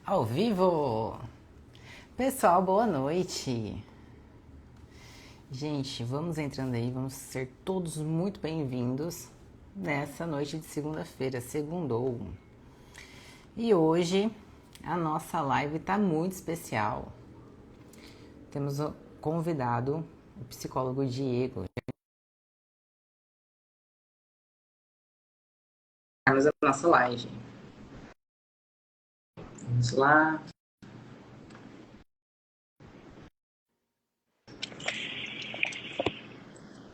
Ao vivo! Pessoal, boa noite! Gente, vamos entrando aí, vamos ser todos muito bem-vindos nessa noite de segunda-feira, segundou. E hoje a nossa live tá muito especial. Temos o convidado, o psicólogo Diego. Vamos a nossa live. Vamos lá.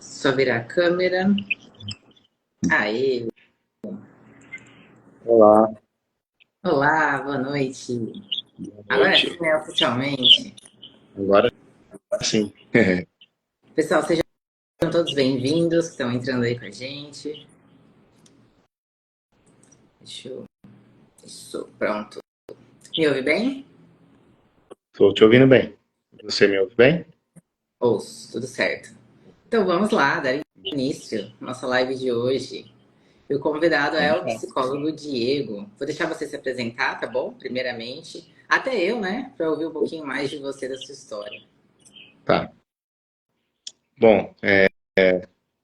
Só virar a câmera. Aê! Olá, Olá, boa noite. boa Agora noite. sim, né, oficialmente. Agora sim. Pessoal, sejam todos bem-vindos que estão entrando aí com a gente. Deixa eu... Isso, pronto. Me ouve bem? Estou te ouvindo bem. Você me ouve bem? Ouço, tudo certo. Então vamos lá, dar início à nossa live de hoje. E o convidado é Vamos o lá. psicólogo Diego. Vou deixar você se apresentar, tá bom? Primeiramente. Até eu, né? Para ouvir um pouquinho mais de você, da sua história. Tá. Bom,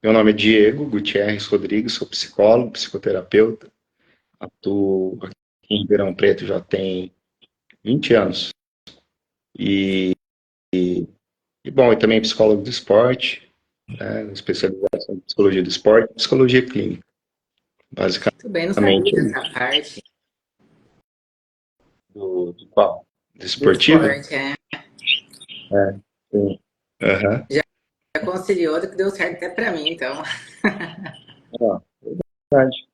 meu nome é Diego Gutierrez Rodrigues, sou psicólogo, psicoterapeuta. Atuo aqui em Ribeirão Preto já tem 20 anos. E, bom, eu também psicólogo do esporte, né, especialização em psicologia do esporte e psicologia clínica. Tudo bem, não Basicamente, sabia dessa parte do qual? Do do esportivo? esporte, é. Sim. Aham. Já conciliou que deu certo até para mim, então. Ó, verdade.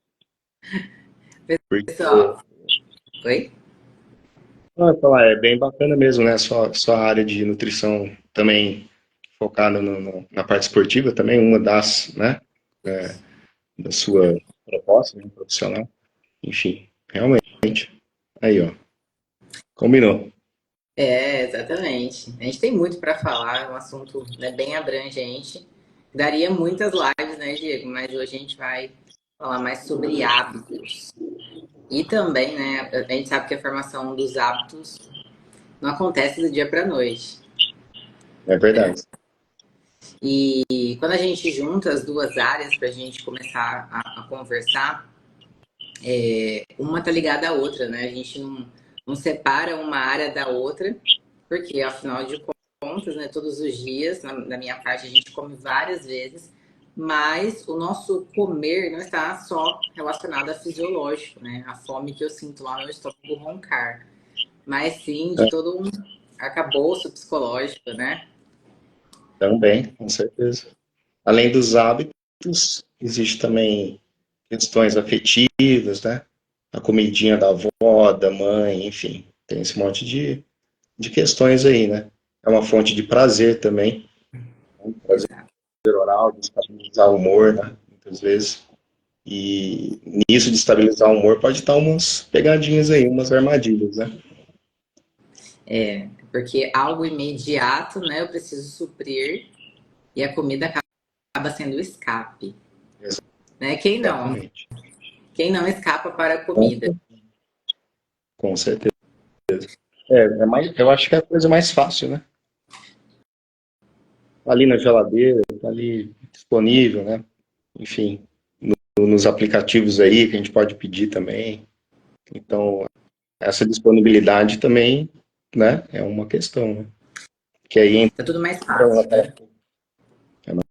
Porque Pessoal, oi? não, eu ia falar, é bem bacana mesmo, né? Sua área de nutrição também focada na parte esportiva, também uma das, né? é, da sua proposta, né, profissional. Enfim, realmente. Aí, ó. Combinou. É, exatamente. A gente tem muito para falar, é um assunto, né, bem abrangente. Daria muitas lives, né, Diego? Mas hoje a gente vai falar mais sobre hábitos. E também, né, a gente sabe que a formação dos hábitos não acontece do dia para a noite. É verdade. E quando a gente junta as duas áreas para a gente começar a conversar, uma tá ligada à outra, né? A gente não separa uma área da outra, porque afinal de contas, né, todos os dias, na minha parte, a gente come várias vezes, mas o nosso comer não está só relacionado a fisiológico, né? A fome que eu sinto lá no meu estômago roncar, mas sim de É, todo um arcabouço psicológico, né? também, com certeza. Além dos hábitos, existe também questões afetivas, né? A comidinha da avó, da mãe, enfim. Tem esse monte de questões aí, né? É uma fonte de prazer também, né? Prazer Exato. oral, de estabilizar o humor, né? Muitas vezes. E nisso de estabilizar o humor pode estar umas pegadinhas aí, umas armadilhas, né? É, porque algo imediato, né, eu preciso suprir e a comida acaba sendo o escape, né? Quem não? Exatamente. Quem não escapa para a Com, comida? com certeza. É mais, eu acho que é a coisa mais fácil, né? Tá ali na geladeira, tá ali disponível, né? Enfim, nos aplicativos aí que a gente pode pedir também. Então, essa disponibilidade também, né, é uma questão, né? Que aí Tá tudo mais entra fácil, naquela né?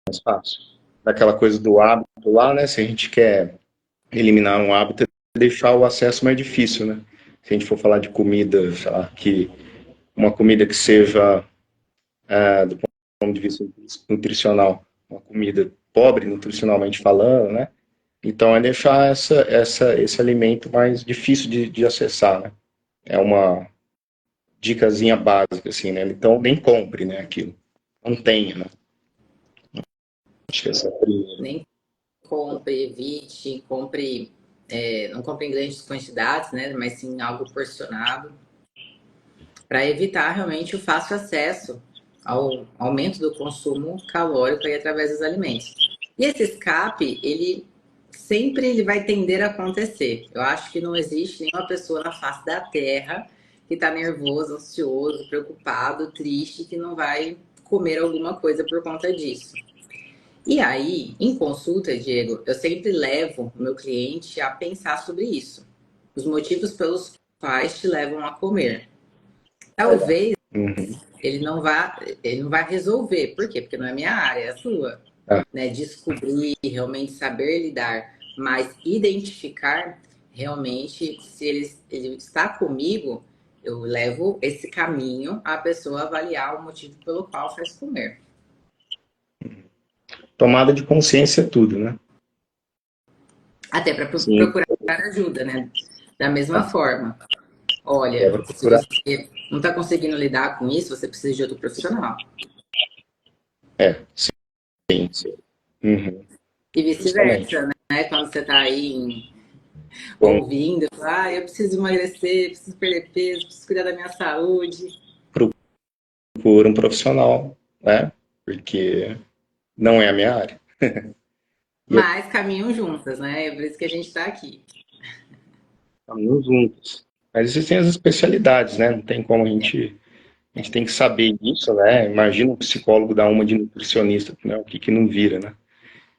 mais fácil. Daquela coisa do hábito lá, né? Se a gente quer eliminar um hábito, é deixar o acesso mais difícil, né? Se a gente for falar de comida, sei lá, que uma comida que seja, do ponto de vista nutricional, uma comida pobre nutricionalmente falando, né? Então é deixar esse alimento mais difícil de acessar, né? É uma dicasinha básica, assim, né? Então nem compre, né, aquilo. Não tenha, né? Acho que essa é a primeira. Nem compre, evite, compre, não compre em grandes quantidades, né? Mas sim algo porcionado, para evitar realmente o fácil acesso ao aumento do consumo calórico aí através dos alimentos. E esse escape, ele sempre ele vai tender a acontecer. Eu acho que não existe nenhuma pessoa na face da Terra que está nervoso, ansioso, preocupado, triste, que não vai comer alguma coisa por conta disso. E aí, em consulta, Diego, eu sempre levo o meu cliente a pensar sobre isso. Os motivos pelos quais te levam a comer. Talvez Uhum. ele não vai resolver. Por quê? Porque não é minha área, é a sua. Ah, Né? Descobrir, realmente saber lidar, mas identificar realmente se ele está comigo, eu levo esse caminho a pessoa avaliar o motivo pelo qual faz comer. tomada de consciência é tudo, né? Até para Sim, procurar ajuda, né? Da mesma é forma. é Olha, para se procurar. você não está conseguindo lidar com isso, você precisa de outro profissional. É, sim, sim. Uhum, E justamente. vice-versa, né? Quando você está aí Bom, ouvindo, eu preciso emagrecer, preciso perder peso, preciso cuidar da minha saúde. procura um profissional, né? Porque não é a minha área. E é Mas caminham juntas, né? É por isso que a gente está aqui. caminhos juntos. Mas existem as especialidades, né? Não tem como a gente tem que saber isso, né? Imagina um psicólogo dar uma de nutricionista, né? O que que não vira, né?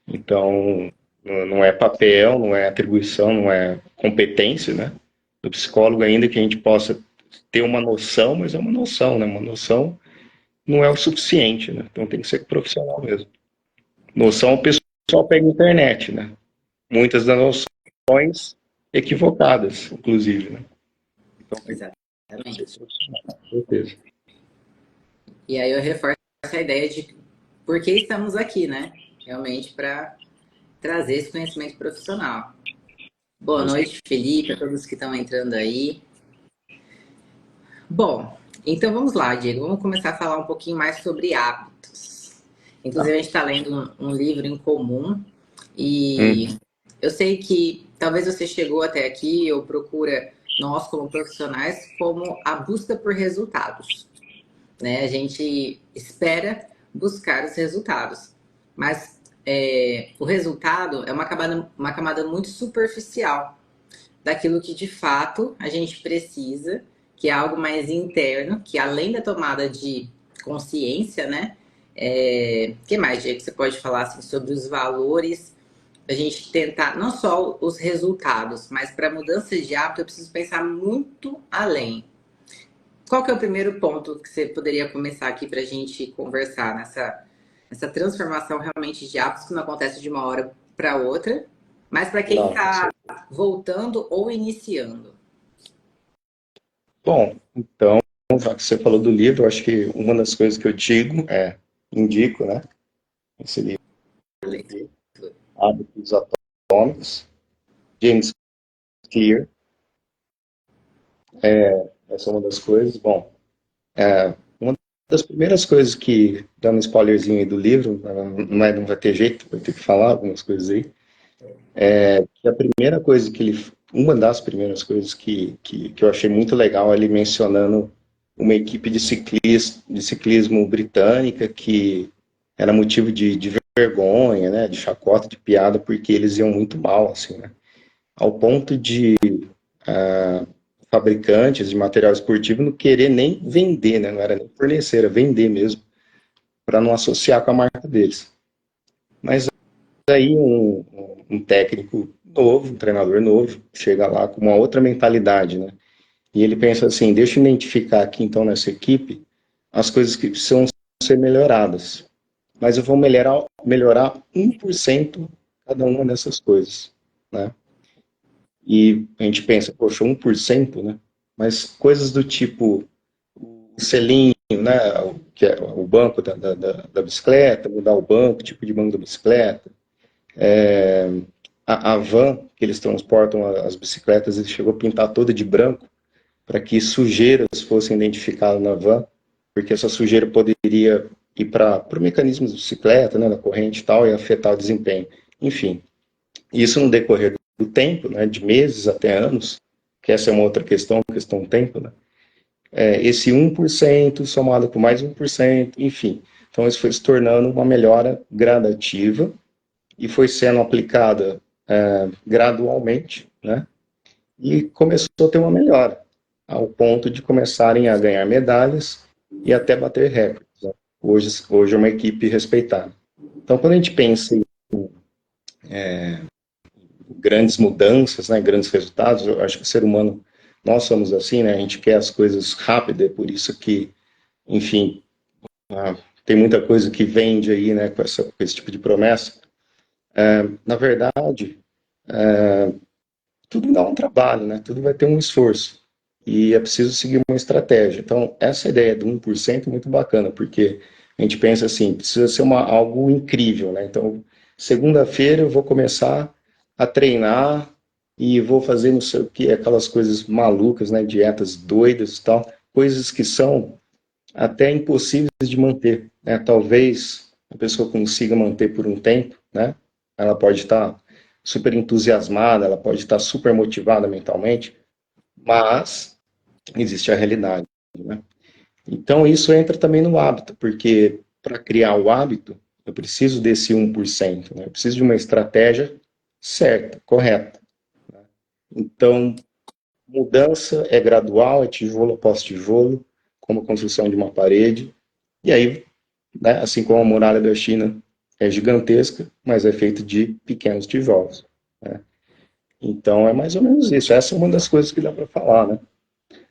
Então, não é papel, não é atribuição, não é competência, né? Do psicólogo ainda que a gente possa ter uma noção, mas é uma noção, né? Uma noção não é o suficiente, né? Então tem que ser profissional mesmo. Noção o pessoal pega na internet, né? Muitas das noções equivocadas, inclusive, né? Então tem que ser Exatamente. profissional, com certeza. E aí eu reforço a ideia de por que estamos aqui, né? Realmente para trazer esse conhecimento profissional. Boa noite, Felipe, a todos que estão entrando aí. Bom, então vamos lá, Diego. Vamos começar a falar um pouquinho mais sobre hábitos. Tá. Inclusive, a gente está lendo um livro em comum e Uhum. eu sei que talvez você chegou até aqui ou procura nós como profissionais como a busca por resultados, né? A gente espera buscar os resultados, mas o resultado é uma camada muito superficial daquilo que de fato a gente precisa, que é algo mais interno, que além da tomada de consciência, né? Que mais, Diego, que você pode falar assim, sobre os valores, a gente tentar, não só os resultados, mas para mudança de hábito eu preciso pensar muito além. Qual que é o primeiro ponto que você poderia começar aqui para a gente conversar nessa transformação realmente de hábitos que não acontece de uma hora para outra, mas para quem Não, com está certeza. voltando ou iniciando? Bom, então, já que você falou do livro, eu acho que uma das coisas que eu digo indico, né? Esse livro, Hábitos Atômicos, James Clear, essa é uma das coisas. Bom, uma das primeiras coisas que, dando um spoilerzinho aí do livro, não vai ter jeito, vai ter que falar algumas coisas aí, que a primeira coisa que ele, uma das primeiras coisas que eu achei muito legal, ele mencionando uma equipe de ciclismo britânica que era motivo de vergonha, né, de chacota, de piada, porque eles iam muito mal, assim, né, ao ponto de fabricantes de material esportivo não querer nem vender, né, não era nem fornecer, era vender mesmo, para não associar com a marca deles. Mas aí um técnico novo, um treinador novo, chega lá com uma outra mentalidade, né? E ele pensa assim, deixa eu identificar aqui então nessa equipe as coisas que precisam ser melhoradas. Mas eu vou melhorar 1% cada uma dessas coisas, né? E a gente pensa, poxa, 1%, né? Mas coisas do tipo o selinho, né? Que é o banco da bicicleta, mudar o banco, tipo de banco da bicicleta, a van que eles transportam as bicicletas, ele chegou a pintar toda de branco para que sujeiras fossem identificadas na van, porque essa sujeira poderia ir para o mecanismo da bicicleta, né, da corrente e tal, e afetar o desempenho. Enfim, isso no decorrer do tempo, né, de meses até anos, que essa é uma outra questão do tempo, né, esse 1% somado com mais 1%, enfim. Então isso foi se tornando uma melhora gradativa e foi sendo aplicada gradualmente, né? E começou a ter uma melhora, ao ponto de começarem a ganhar medalhas e até bater recordes, né? Hoje é uma equipe respeitada. Então, quando a gente pensa em grandes mudanças, né, grandes resultados, eu acho que o ser humano, nós somos assim, né? A gente quer as coisas rápidas, é por isso que, enfim, tem muita coisa que vende aí, né, com esse tipo de promessa. Na verdade, tudo dá um trabalho, né? Tudo vai ter um esforço. E é preciso seguir uma estratégia. Então, essa ideia do 1% é muito bacana, porque a gente pensa assim, precisa ser algo incrível, né? Então, segunda-feira eu vou começar a treinar e vou fazer não sei o que, aquelas coisas malucas, né? Dietas doidas e tal, coisas que são até impossíveis de manter, né? Talvez a pessoa consiga manter por um tempo, né? Ela pode estar super entusiasmada, ela pode estar super motivada mentalmente, mas existe a realidade, né? Então isso entra também no hábito, porque para criar o hábito, eu preciso desse 1%, né? Eu preciso de uma estratégia certa, correta. Então, mudança é gradual, é tijolo após tijolo, como a construção de uma parede, e aí, né, assim como a muralha da China é gigantesca, mas é feita de pequenos tijolos, né? Então é mais ou menos isso. Essa é uma das coisas que dá para falar, né?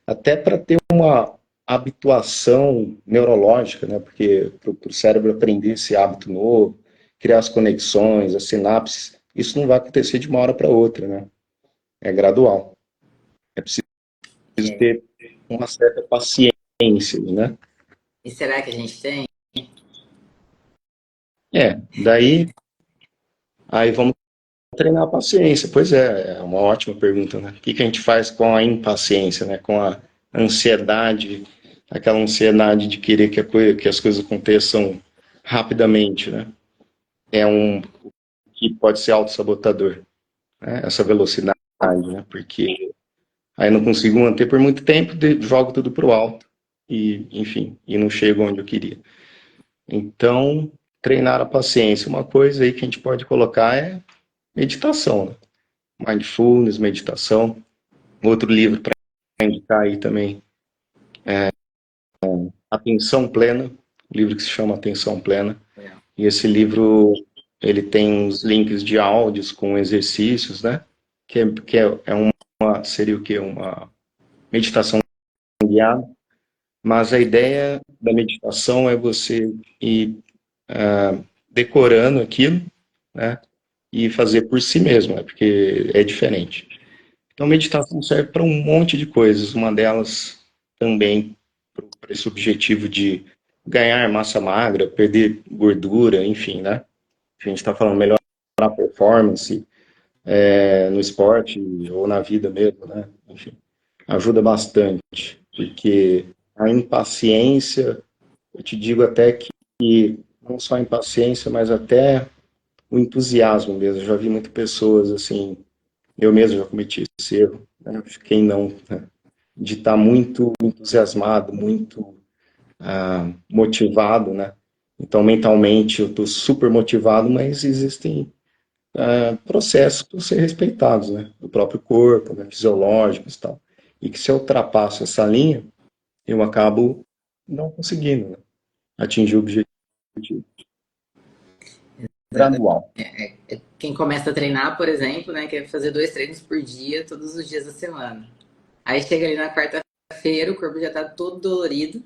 Até para ter uma habituação neurológica, né? Porque para o cérebro aprender esse hábito novo, criar as conexões, as sinapses, isso não vai acontecer de uma hora para outra, né? É gradual. É preciso É. ter uma certa paciência, né? E será que a gente tem? Daí aí vamos treinar a paciência. Pois é uma ótima pergunta, né? O que que a gente faz com a impaciência, né? Com a ansiedade, aquela ansiedade de querer que as coisas aconteçam rapidamente, né? É um que pode ser autossabotador, né? Essa velocidade, né? Porque aí não consigo manter por muito tempo, jogo tudo pro alto e, enfim, e não chego onde eu queria. Então, treinar a paciência, uma coisa aí que a gente pode colocar é meditação, né? Mindfulness, meditação. Outro livro para indicar aí também, Atenção Plena, um livro que se chama Atenção Plena. É. E esse livro, ele tem uns links de áudios com exercícios, né? Seria o quê? Uma meditação guiada. Mas a ideia da meditação é você ir decorando aquilo, né? E fazer por si mesmo, né? Porque é diferente. Então, meditação serve para um monte de coisas. Uma delas também para esse objetivo de ganhar massa magra, perder gordura, enfim, né? A gente está falando melhorar a performance no esporte ou na vida mesmo, né? Enfim, ajuda bastante, porque a impaciência, eu te digo até que não só a impaciência, mas até o entusiasmo mesmo. Eu já vi muitas pessoas assim, eu mesmo já cometi esse erro, né? Quem não, né? De estar muito entusiasmado, muito motivado, né? Então, mentalmente, eu estou super motivado, mas existem processos para ser respeitados, né? Do próprio corpo, né? Fisiológicos e tal. E que se eu ultrapasso essa linha, eu acabo não conseguindo, né? Atingir o objetivo gradual. Quem começa a treinar, por exemplo, né, quer fazer 2 treinos por dia, todos os dias da semana. Aí chega ali na quarta-feira, o corpo já tá todo dolorido,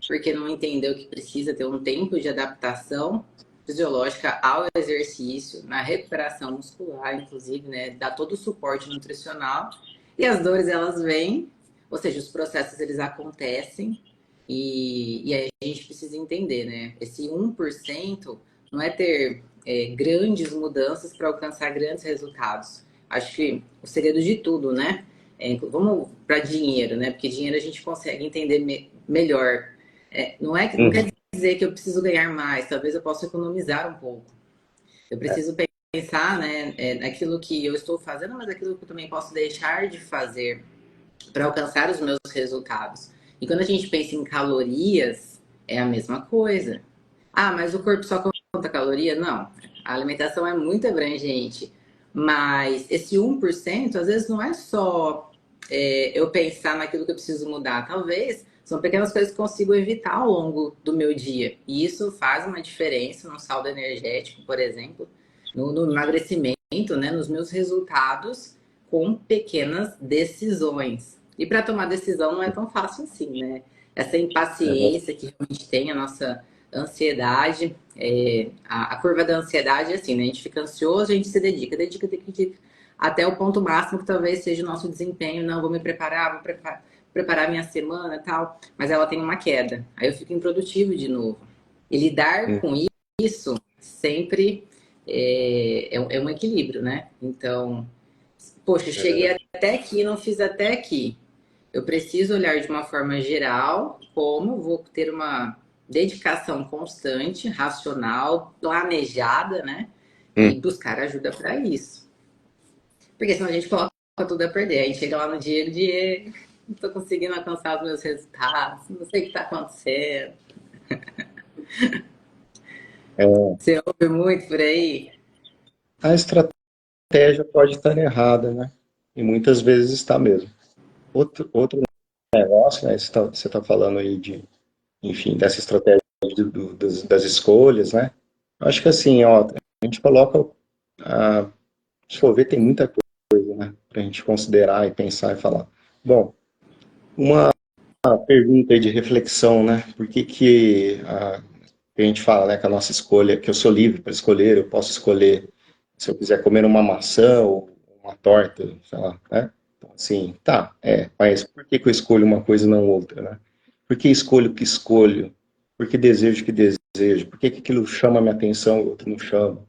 porque não entendeu que precisa ter um tempo de adaptação fisiológica ao exercício, na recuperação muscular, inclusive, né, dá todo o suporte nutricional. E as dores, elas vêm, ou seja, os processos, eles acontecem, e aí a gente precisa entender, né, esse 1% não é ter grandes mudanças para alcançar grandes resultados. Acho que o segredo de tudo, né, vamos para dinheiro, né? Porque dinheiro a gente consegue entender melhor. Não quer Uhum. dizer que eu preciso ganhar mais, talvez eu possa economizar um pouco. Eu preciso pensar, né, naquilo que eu estou fazendo, mas aquilo que eu também posso deixar de fazer para alcançar os meus resultados. E quando a gente pensa em calorias, é a mesma coisa. Ah, mas o corpo só conta caloria? Não. A alimentação é muito abrangente. Mas esse 1%, às vezes, não é só eu pensar naquilo que eu preciso mudar. Talvez são pequenas coisas que eu consigo evitar ao longo do meu dia. E isso faz uma diferença no saldo energético, por exemplo, no emagrecimento, né, nos meus resultados com pequenas decisões. E para tomar decisão não é tão fácil assim, né? Essa impaciência que realmente tem, a nossa ansiedade, a curva da ansiedade é assim, né? A gente fica ansioso, a gente se dedica, até o ponto máximo que talvez seja o nosso desempenho. Não, vou me preparar, preparar minha semana e tal, mas ela tem uma queda. Aí eu fico improdutivo de novo. E lidar com isso sempre é um equilíbrio, né? Então, poxa, cheguei até aqui, não fiz até aqui. Eu preciso olhar de uma forma geral como vou ter uma dedicação constante, racional, planejada, né? E buscar ajuda para isso. Porque senão a gente coloca tudo a perder. Aí chega lá no dia, não estou conseguindo alcançar os meus resultados, não sei o que está acontecendo. Você ouve muito por aí? A estratégia pode estar errada, né? E muitas vezes está mesmo. Outro negócio, né? Você tá falando aí enfim, dessa estratégia das escolhas, né? Eu acho que assim, ó, a gente coloca, se for ver, tem muita coisa, né? Para a gente considerar e pensar e falar. Bom, uma pergunta aí de reflexão, né? Por que a gente fala, né, que a nossa escolha, que eu sou livre para escolher, eu posso escolher se eu quiser comer uma maçã ou uma torta, sei lá, né? Então, assim, tá, mas por que eu escolho uma coisa e não outra, né? Por que escolho o que escolho? Por que desejo o que desejo? Por que aquilo chama a minha atenção e o outro não chama?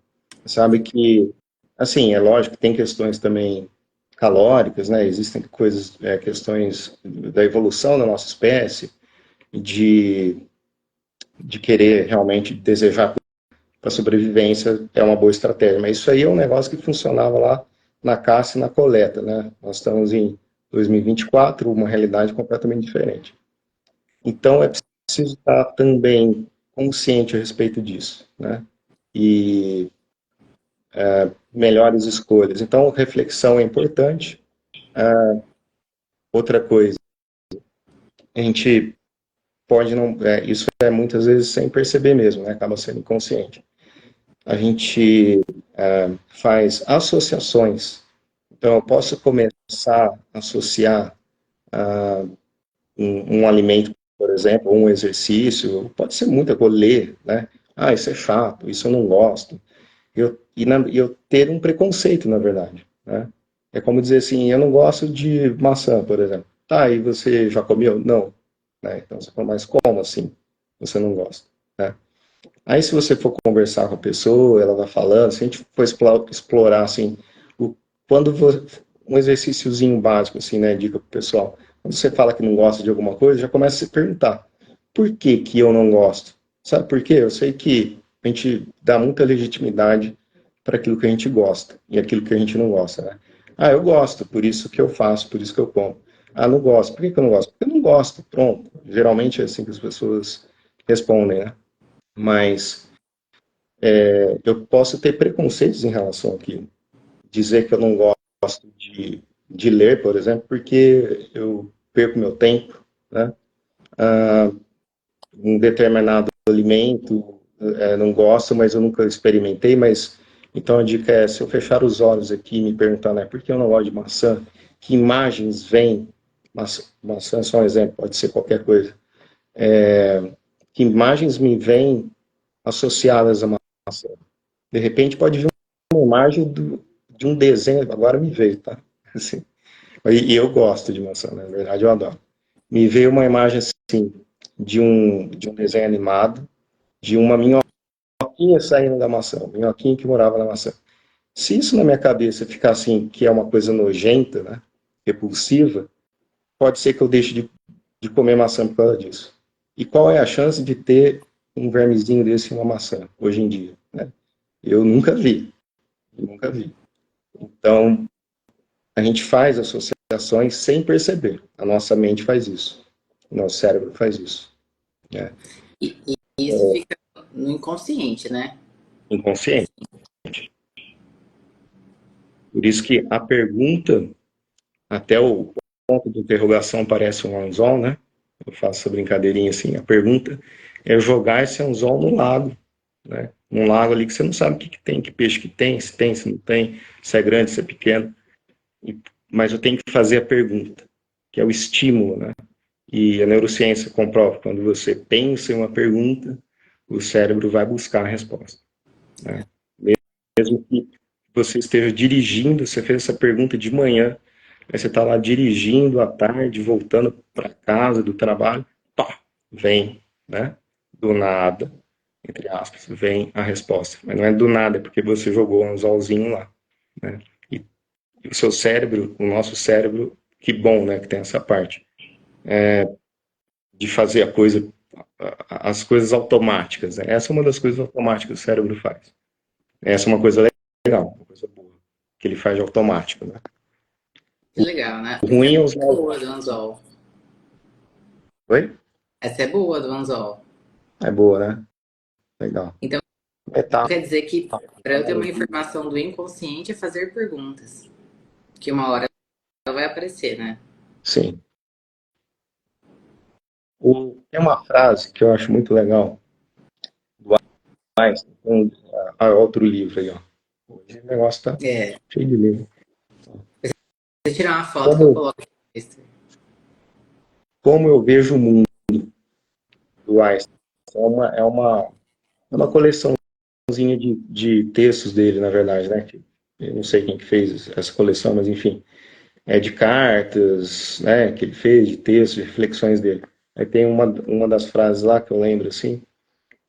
Sabe que, assim, é lógico que tem questões também calóricas, né? Existem coisas, questões da evolução da nossa espécie, de, de querer realmente desejar para sobrevivência é uma boa estratégia. Mas isso aí é um negócio que funcionava lá na caça e na coleta, né? Nós estamos em 2024, uma realidade completamente diferente. Então é preciso estar também consciente a respeito disso, né? E melhores escolhas. Então reflexão é importante. Outra coisa, a gente pode não, isso é muitas vezes sem perceber mesmo, né? Acaba sendo inconsciente. A gente faz associações. Então, eu posso começar a associar um alimento, por exemplo, ou um exercício, pode ser muita coisa, ler, né? Ah, isso é chato, isso eu não gosto. Eu ter um preconceito, na verdade, né? É como dizer assim, eu não gosto de maçã, por exemplo. Tá, e você já comeu? Não. Né? Então, você fala, mas como assim você não gosta? Né? Aí, se você for conversar com a pessoa, ela vai falando, se a gente for explorar, assim, o, quando um exercíciozinho básico, assim, né, dica pro pessoal, quando você fala que não gosta de alguma coisa, já começa a se perguntar, por que que eu não gosto? Sabe por quê? Eu sei que a gente dá muita legitimidade para aquilo que a gente gosta e aquilo que a gente não gosta, né? Ah, eu gosto, por isso que eu faço, por isso que eu como. Ah, não gosto. Por que que eu não gosto? Porque eu não gosto, pronto. Geralmente é assim que as pessoas respondem, né? Mas eu posso ter preconceitos em relação àquilo. Dizer que eu não gosto de ler, por exemplo, porque eu perco meu tempo, né? Um determinado alimento, não gosto, mas eu nunca experimentei, mas então a dica é, se eu fechar os olhos aqui e me perguntar, né, por que eu não gosto de maçã? Que imagens vêm? Maçã é só um exemplo, pode ser qualquer coisa. Que imagens me vêm associadas a maçã? De repente pode vir uma imagem de um desenho, agora me veio, tá? Assim, e eu gosto de maçã, na verdade eu adoro. Me veio uma imagem assim, de um desenho animado, de uma minhoquinha saindo da maçã, minhoquinha que morava na maçã. Se isso na minha cabeça ficar assim, que é uma coisa nojenta, né, repulsiva, pode ser que eu deixe de comer maçã por causa disso. E qual é a chance de ter um vermezinho desse em uma maçã, hoje em dia? Né? Eu nunca vi, eu nunca vi. Então, a gente faz associações sem perceber. A nossa mente faz isso. O nosso cérebro faz isso. Né? E isso fica no inconsciente, né? Inconsciente. Por isso que a pergunta, até o ponto de interrogação parece um anzol, né? Eu faço essa brincadeirinha assim. A pergunta é jogar esse anzol no lago, né? Um lago ali que você não sabe o que, que tem, que peixe que tem, se não tem, se é grande, se é pequeno. Mas eu tenho que fazer a pergunta, que é o estímulo, né? E a neurociência comprova, quando você pensa em uma pergunta, o cérebro vai buscar a resposta, né? Mesmo que você esteja dirigindo, você fez essa pergunta de manhã, aí você está lá dirigindo à tarde, voltando para casa do trabalho, pá, vem, né? Do nada, entre aspas, vem a resposta. Mas não é do nada, é porque você jogou um anzolzinho lá, né? E o seu cérebro, o nosso cérebro, que bom, né, que tem essa parte, de fazer as coisas automáticas, né? Essa é uma das coisas automáticas que o cérebro faz. Essa é uma coisa legal, uma coisa boa, que ele faz automático, né? Que legal, né? O Essa é ruim é os maus. boa do anzol. Oi? Essa é boa do anzol. É boa, né? Legal. Então, Metáfora. quer dizer que para eu ter uma informação do inconsciente é fazer perguntas. Que uma hora ela vai aparecer, né? Sim. Tem uma frase que eu acho muito legal, do Einstein, outro livro aí, ó. Hoje o negócio tá É. cheio de livro. Se eu tirar uma foto que eu Como, coloco no texto. como eu vejo o mundo, do Einstein. É uma coleçãozinha de textos dele, na verdade, né? Eu não sei quem que fez essa coleção, mas enfim, é de cartas, né? Que ele fez, de textos, de reflexões dele. Aí tem uma das frases lá que eu lembro, assim,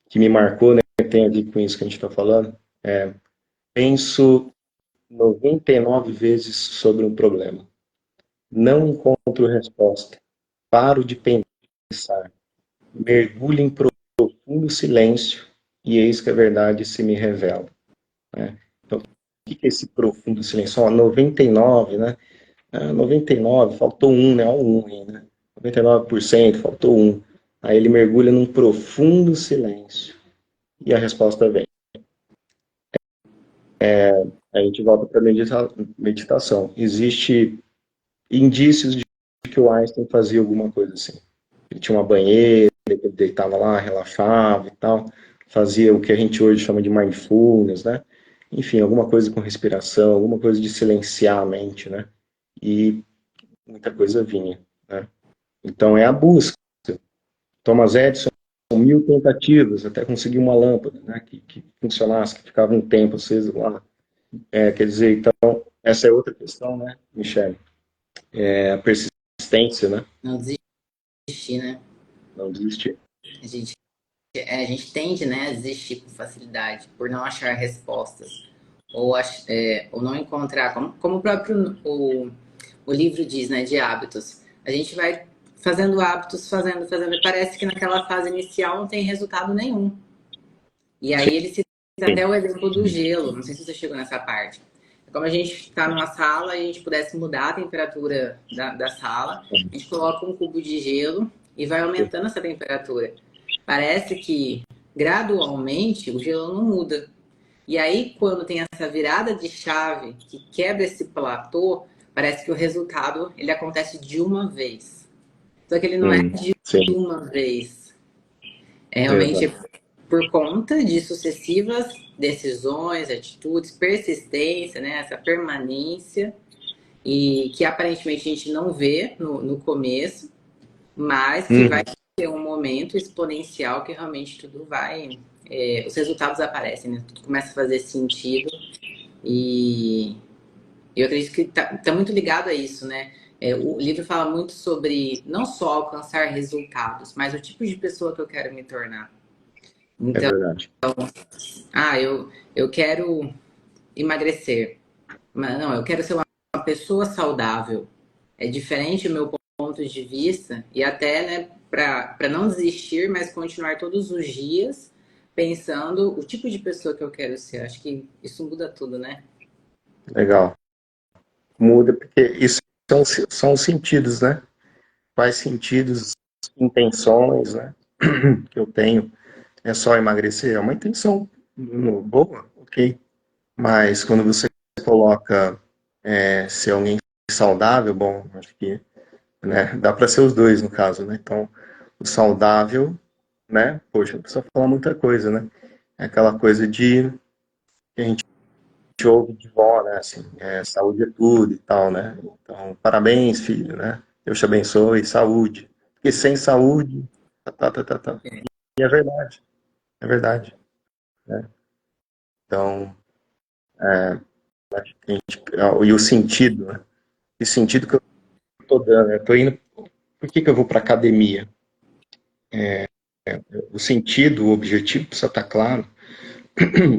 que me marcou, né? Tem a ver com isso que a gente está falando. Penso 99 vezes sobre um problema. Não encontro resposta. Paro de pensar. Mergulho em profundo silêncio e eis que a verdade se me revela, né? Então, o que é esse profundo silêncio? Ó, 99, né? 99, faltou um, né? Olha o 1 aí, né? 99%, faltou um. Aí ele mergulha num profundo silêncio e a resposta vem. Aí a gente volta para a meditação. Existe indícios de que o Einstein fazia alguma coisa assim. Ele tinha uma banheira, ele deitava lá, relaxava e tal, fazia o que a gente hoje chama de mindfulness, né? Enfim, alguma coisa com respiração, alguma coisa de silenciar a mente, né? E muita coisa vinha, né? Então é a busca. Thomas Edison, 1000 tentativas até conseguir uma lâmpada, né? Que funcionasse, que ficava um tempo aceso lá. Quer dizer, então, essa é outra questão, né, Michele? É a persistência, né? Não desistir, né? Não desistir. A gente, a gente tende, né, a desistir com facilidade por não achar respostas. Ou não encontrar, como o próprio o livro diz, né, de hábitos. A gente vai fazendo hábitos, fazendo, e parece que naquela fase inicial não tem resultado nenhum. E aí ele cita até o exemplo do gelo, não sei se você chegou nessa parte. É como a gente está numa sala e a gente pudesse mudar a temperatura da sala, a gente coloca um cubo de gelo e vai aumentando essa temperatura. Parece que gradualmente o gelo não muda. E aí, quando tem essa virada de chave que quebra esse platô, parece que o resultado ele acontece de uma vez. Só que ele não é de Sim, uma vez. É realmente exato. por conta de sucessivas decisões, atitudes, persistência, né? Essa permanência, e que aparentemente a gente não vê no começo, mas que vai ter um momento exponencial que realmente tudo vai. Os resultados aparecem, né? Tudo começa a fazer sentido. E eu acredito que tá muito ligado a isso, né? O livro fala muito sobre não só alcançar resultados, mas o tipo de pessoa que eu quero me tornar. É Então, verdade. eu quero emagrecer, mas não, eu quero ser uma pessoa saudável. É diferente o meu ponto de vista e até, né, para não desistir, mas continuar todos os dias pensando o tipo de pessoa que eu quero ser. Acho que isso muda tudo, né? Legal. Muda, porque isso são os sentidos, né? Quais sentidos, intenções, né? Que eu tenho. É só emagrecer? É uma intenção boa, ok. Mas quando você coloca ser alguém saudável, bom, acho que, né, dá para ser os dois no caso, né? Então, o saudável, né? Poxa, não precisa falar muita coisa, né? É aquela coisa de que a gente ouve de vó, né? Assim, saúde é tudo e tal, né? Então, parabéns, filho, né? Deus te abençoe, saúde. Porque sem saúde, tá. E é verdade, né? Então, a gente, e o sentido, né? E sentido que eu tô dando, eu tô indo, por que que eu vou para academia? O sentido, o objetivo precisa estar claro.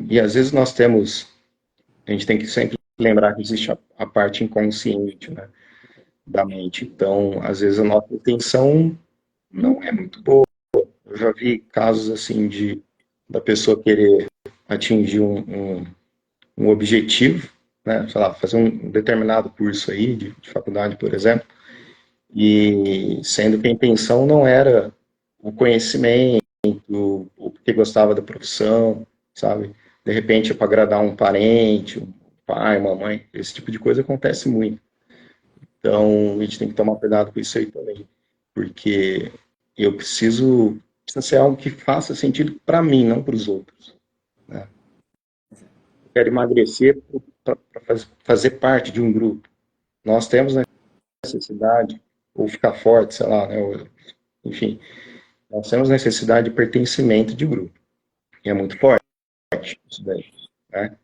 E às vezes a gente tem que sempre lembrar que existe a parte inconsciente, né, da mente. Então, às vezes a nossa intenção não é muito boa. Eu já vi casos assim da pessoa querer atingir um objetivo, né, sei lá, fazer um determinado curso aí de faculdade, por exemplo, e sendo que a intenção não era o conhecimento, o porque gostava da profissão, sabe? De repente é para agradar um parente, um pai, uma mãe, esse tipo de coisa acontece muito. Então a gente tem que tomar cuidado com isso aí também, porque eu precisa ser algo que faça sentido para mim, não para os outros, né? Eu quero emagrecer para fazer parte de um grupo. Nós temos necessidade, ou ficar forte, sei lá, né? Enfim, nós temos necessidade de pertencimento de grupo. E é muito forte isso daí, né?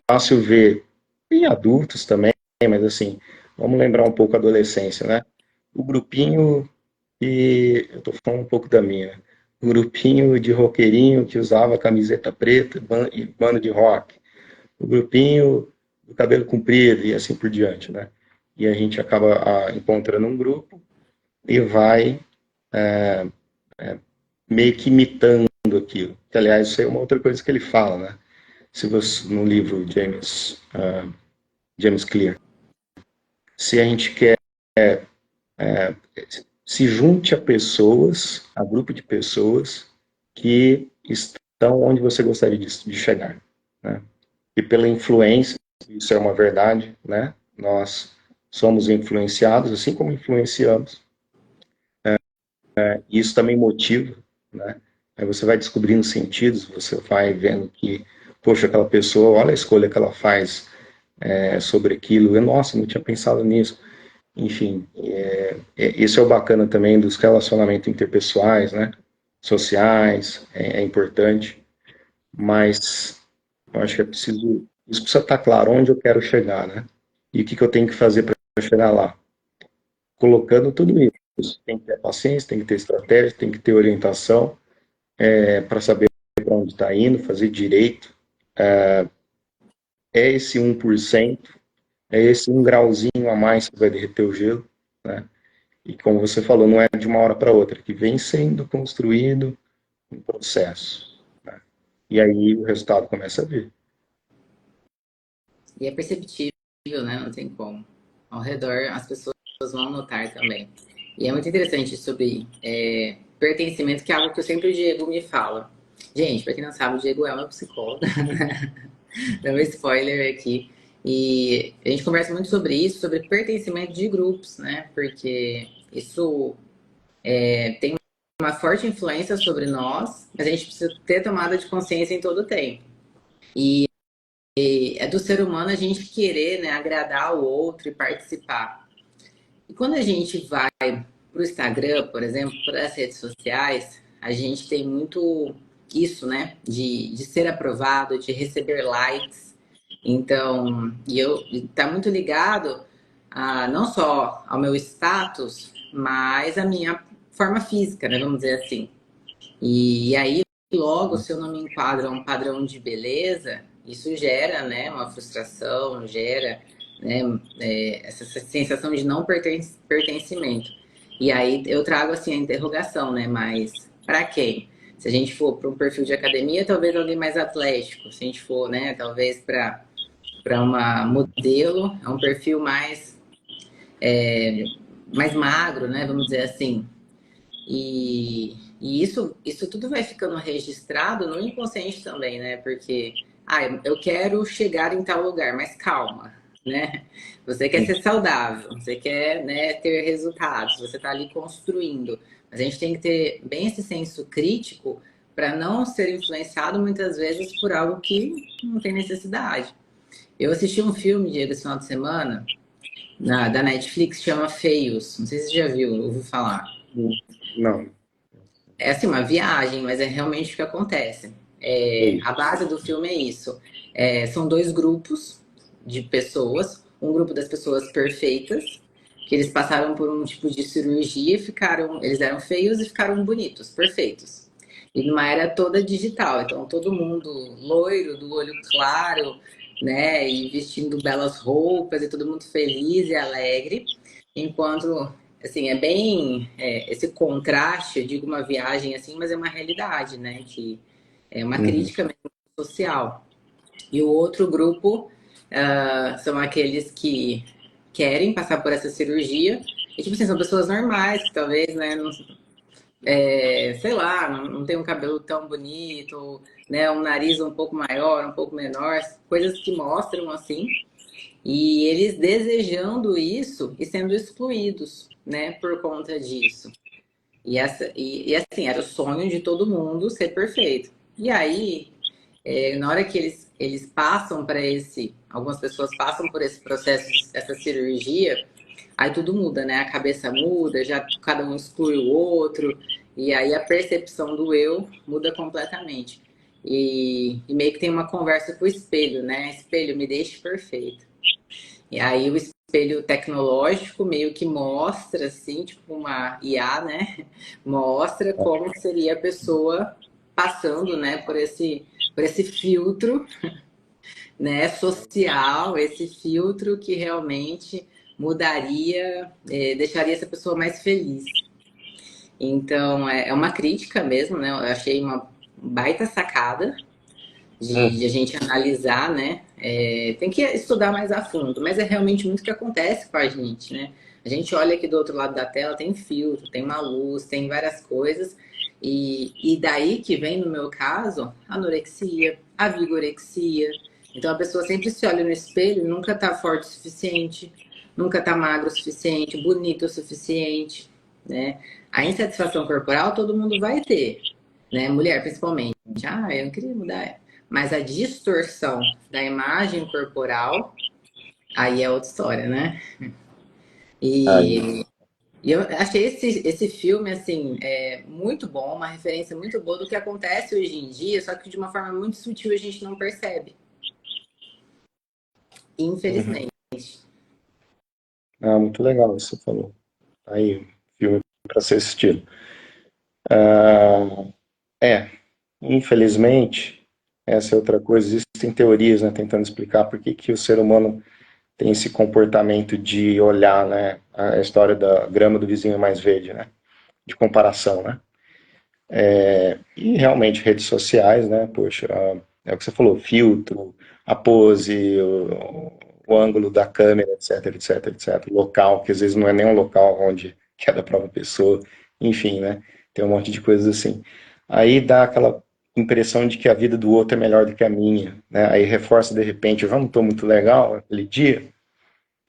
Fácil ver em adultos também, mas assim, vamos lembrar um pouco a adolescência, né? O grupinho, e eu tô falando um pouco da minha, né? O grupinho de roqueirinho que usava camiseta preta e banda de rock. O grupinho do cabelo comprido e assim por diante, né? E a gente acaba encontrando um grupo e vai meio que imitando aquilo. Que, aliás, isso aí é uma outra coisa que ele fala, né? Se você, no livro James Clear, se a gente quer, se junte a pessoas, a grupo de pessoas que estão onde você gostaria de chegar, né? E pela influência, isso é uma verdade, né? Nós somos influenciados, assim como influenciamos, e isso também motiva, né? Aí você vai descobrindo sentidos, você vai vendo que, poxa, aquela pessoa, olha a escolha que ela faz sobre aquilo, e nossa, não tinha pensado nisso. Enfim, isso é o bacana também dos relacionamentos interpessoais, né? Sociais, é importante, mas eu acho que isso precisa estar claro onde eu quero chegar, né? E o que eu tenho que fazer para chegar lá. Colocando tudo isso. Tem que ter paciência, tem que ter estratégia, tem que ter orientação, para saber para onde está indo, fazer direito. É esse 1%, é esse um grauzinho a mais que vai derreter o gelo, né? E como você falou, não é de uma hora para outra, que vem sendo construído um processo, né? E aí o resultado começa a vir. E é perceptível, né? Não tem como. Ao redor, as pessoas vão notar também. E é muito interessante sobre pertencimento, que é algo que eu sempre o Diego me fala. Gente, pra quem não sabe, o Diego é meu psicólogo. Dá um spoiler aqui. E a gente conversa muito sobre isso, sobre pertencimento de grupos, né? Porque isso tem uma forte influência sobre nós, mas a gente precisa ter tomada de consciência em todo o tempo. E é do ser humano a gente querer, né, agradar o outro e participar. E quando a gente vai para o Instagram, por exemplo, para as redes sociais, a gente tem muito isso, né? De ser aprovado, de receber likes. Então, tá muito ligado não só ao meu status, mas à minha forma física, né? Vamos dizer assim. E aí, logo, se eu não me enquadro a um padrão de beleza, isso gera, né, uma frustração, gera, né, essa sensação de não pertencimento. E aí eu trago assim a interrogação, né, mas para quem? Se a gente for para um perfil de academia, talvez alguém mais atlético. Se a gente for, né, talvez para uma modelo, é um perfil mais magro, né, vamos dizer assim. E isso tudo vai ficando registrado no inconsciente também, né? Porque, eu quero chegar em tal lugar, mas calma. né? Você quer ser saudável, você quer, né, ter resultados, você está ali construindo. Mas a gente tem que ter bem esse senso crítico para não ser influenciado muitas vezes por algo que não tem necessidade. Eu assisti um filme, Diego, esse final de semana, da Netflix, chama Feios. Não sei se você já viu, ouviu falar. Não. É assim, uma viagem, mas é realmente o que acontece. É, a base do filme é isso. É, são dois grupos de pessoas. Um grupo das pessoas perfeitas, que eles passaram por um tipo de cirurgia e ficaram. Eles eram feios e ficaram bonitos, perfeitos. E numa era toda digital. Então, todo mundo loiro, do olho claro, né? E vestindo belas roupas, e todo mundo feliz e alegre. Enquanto assim, é bem esse contraste, eu digo uma viagem assim, mas é uma realidade, né? Que é uma crítica mesmo social. E o outro grupo são aqueles que querem passar por essa cirurgia. E, tipo assim, são pessoas normais, que talvez, né, não, sei lá, não tem um cabelo tão bonito, né, um nariz um pouco maior, um pouco menor, coisas que mostram assim. E eles desejando isso e sendo excluídos, né, por conta disso. E assim, era o sonho de todo mundo ser perfeito. E aí, na hora que eles passam para esse, algumas pessoas passam por esse processo, essa cirurgia, aí tudo muda, né? A cabeça muda, já cada um exclui o outro, e aí a percepção do eu muda completamente. E meio que tem uma conversa com o espelho, né? Espelho, me deixe perfeito. E aí o espelho tecnológico meio que mostra, assim, tipo uma IA, né? Mostra como seria a pessoa passando, né, por esse filtro, né, social, esse filtro que realmente mudaria, deixaria essa pessoa mais feliz. Então, é uma crítica mesmo, né? Eu achei uma baita sacada de a gente analisar, né? Tem que estudar mais a fundo, mas é realmente muito o que acontece com a gente, né? A gente olha aqui do outro lado da tela, tem filtro, tem uma luz, tem várias coisas, e daí que vem, no meu caso, a anorexia, a vigorexia. Então a pessoa sempre se olha no espelho, nunca tá forte o suficiente, nunca tá magro o suficiente, bonito o suficiente, né? A insatisfação corporal todo mundo vai ter, né? Mulher principalmente. Ah, eu não queria mudar. Mas a distorção da imagem corporal, aí é outra história, né? Aí, E eu achei esse filme, assim, muito bom, uma referência muito boa do que acontece hoje em dia, só que de uma forma muito sutil a gente não percebe, infelizmente. muito legal isso que você falou. Aí, filme para ser assistido. É, infelizmente, essa é outra coisa. Existem teorias, né, tentando explicar por que que o ser humano tem esse comportamento de olhar, né, a história da grama do vizinho é mais verde, né, de comparação, né. E realmente redes sociais, né, poxa, é o que você falou, filtro, a pose, o ângulo da câmera, etc, etc, etc, o local, que às vezes não é nem um local onde que é da própria pessoa, enfim, né, tem um monte de coisas assim. Aí dá aquela impressão de que a vida do outro é melhor do que a minha, né, aí reforça de repente, eu não estou muito legal aquele dia,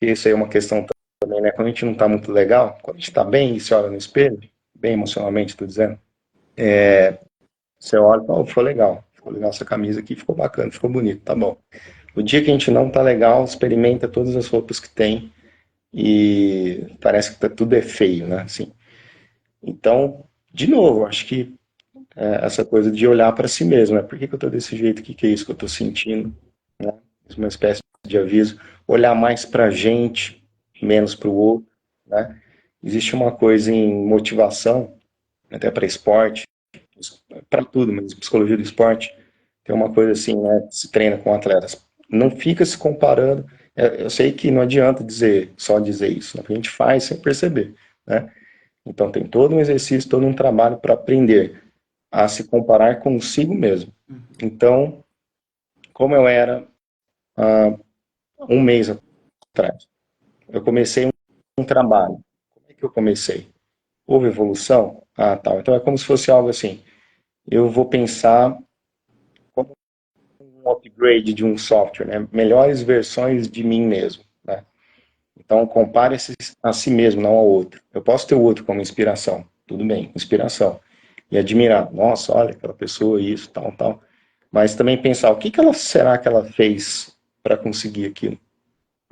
e isso aí é uma questão também, né, quando a gente não está muito legal, quando a gente está bem e se olha no espelho, bem emocionalmente, estou dizendo, você olha e fala, oh, ficou legal essa camisa aqui, ficou bacana, ficou bonito, tá bom. O dia que a gente não tá legal, experimenta todas as roupas que tem e parece que tudo é feio, né? Assim. Então, de novo, acho que essa coisa de olhar para si mesmo, né? Por que que eu tô desse jeito? O que que é isso que eu tô sentindo? Né? Uma espécie de aviso. Olhar mais pra gente, menos pro outro, né? Existe uma coisa em motivação, até para esporte, para tudo, mas psicologia do esporte, tem uma coisa assim, né? Se treina com atletas. Não fica se comparando. Eu sei que não adianta só dizer isso, né? A gente faz sem perceber, né? Então tem todo um exercício, todo um trabalho para aprender a se comparar consigo mesmo. Então, como eu era há um mês atrás, eu comecei um trabalho. Como é que eu comecei? Houve evolução? Ah, tal. Então é como se fosse algo assim. Eu vou pensar como um upgrade de um software, né? Melhores versões de mim mesmo. Então, compare-se a si mesmo, não ao outro. Eu posso ter o outro como inspiração, tudo bem, inspiração. E admirar, nossa, olha aquela pessoa, isso, tal, tal. Mas também pensar, o que que ela será que ela fez para conseguir aquilo?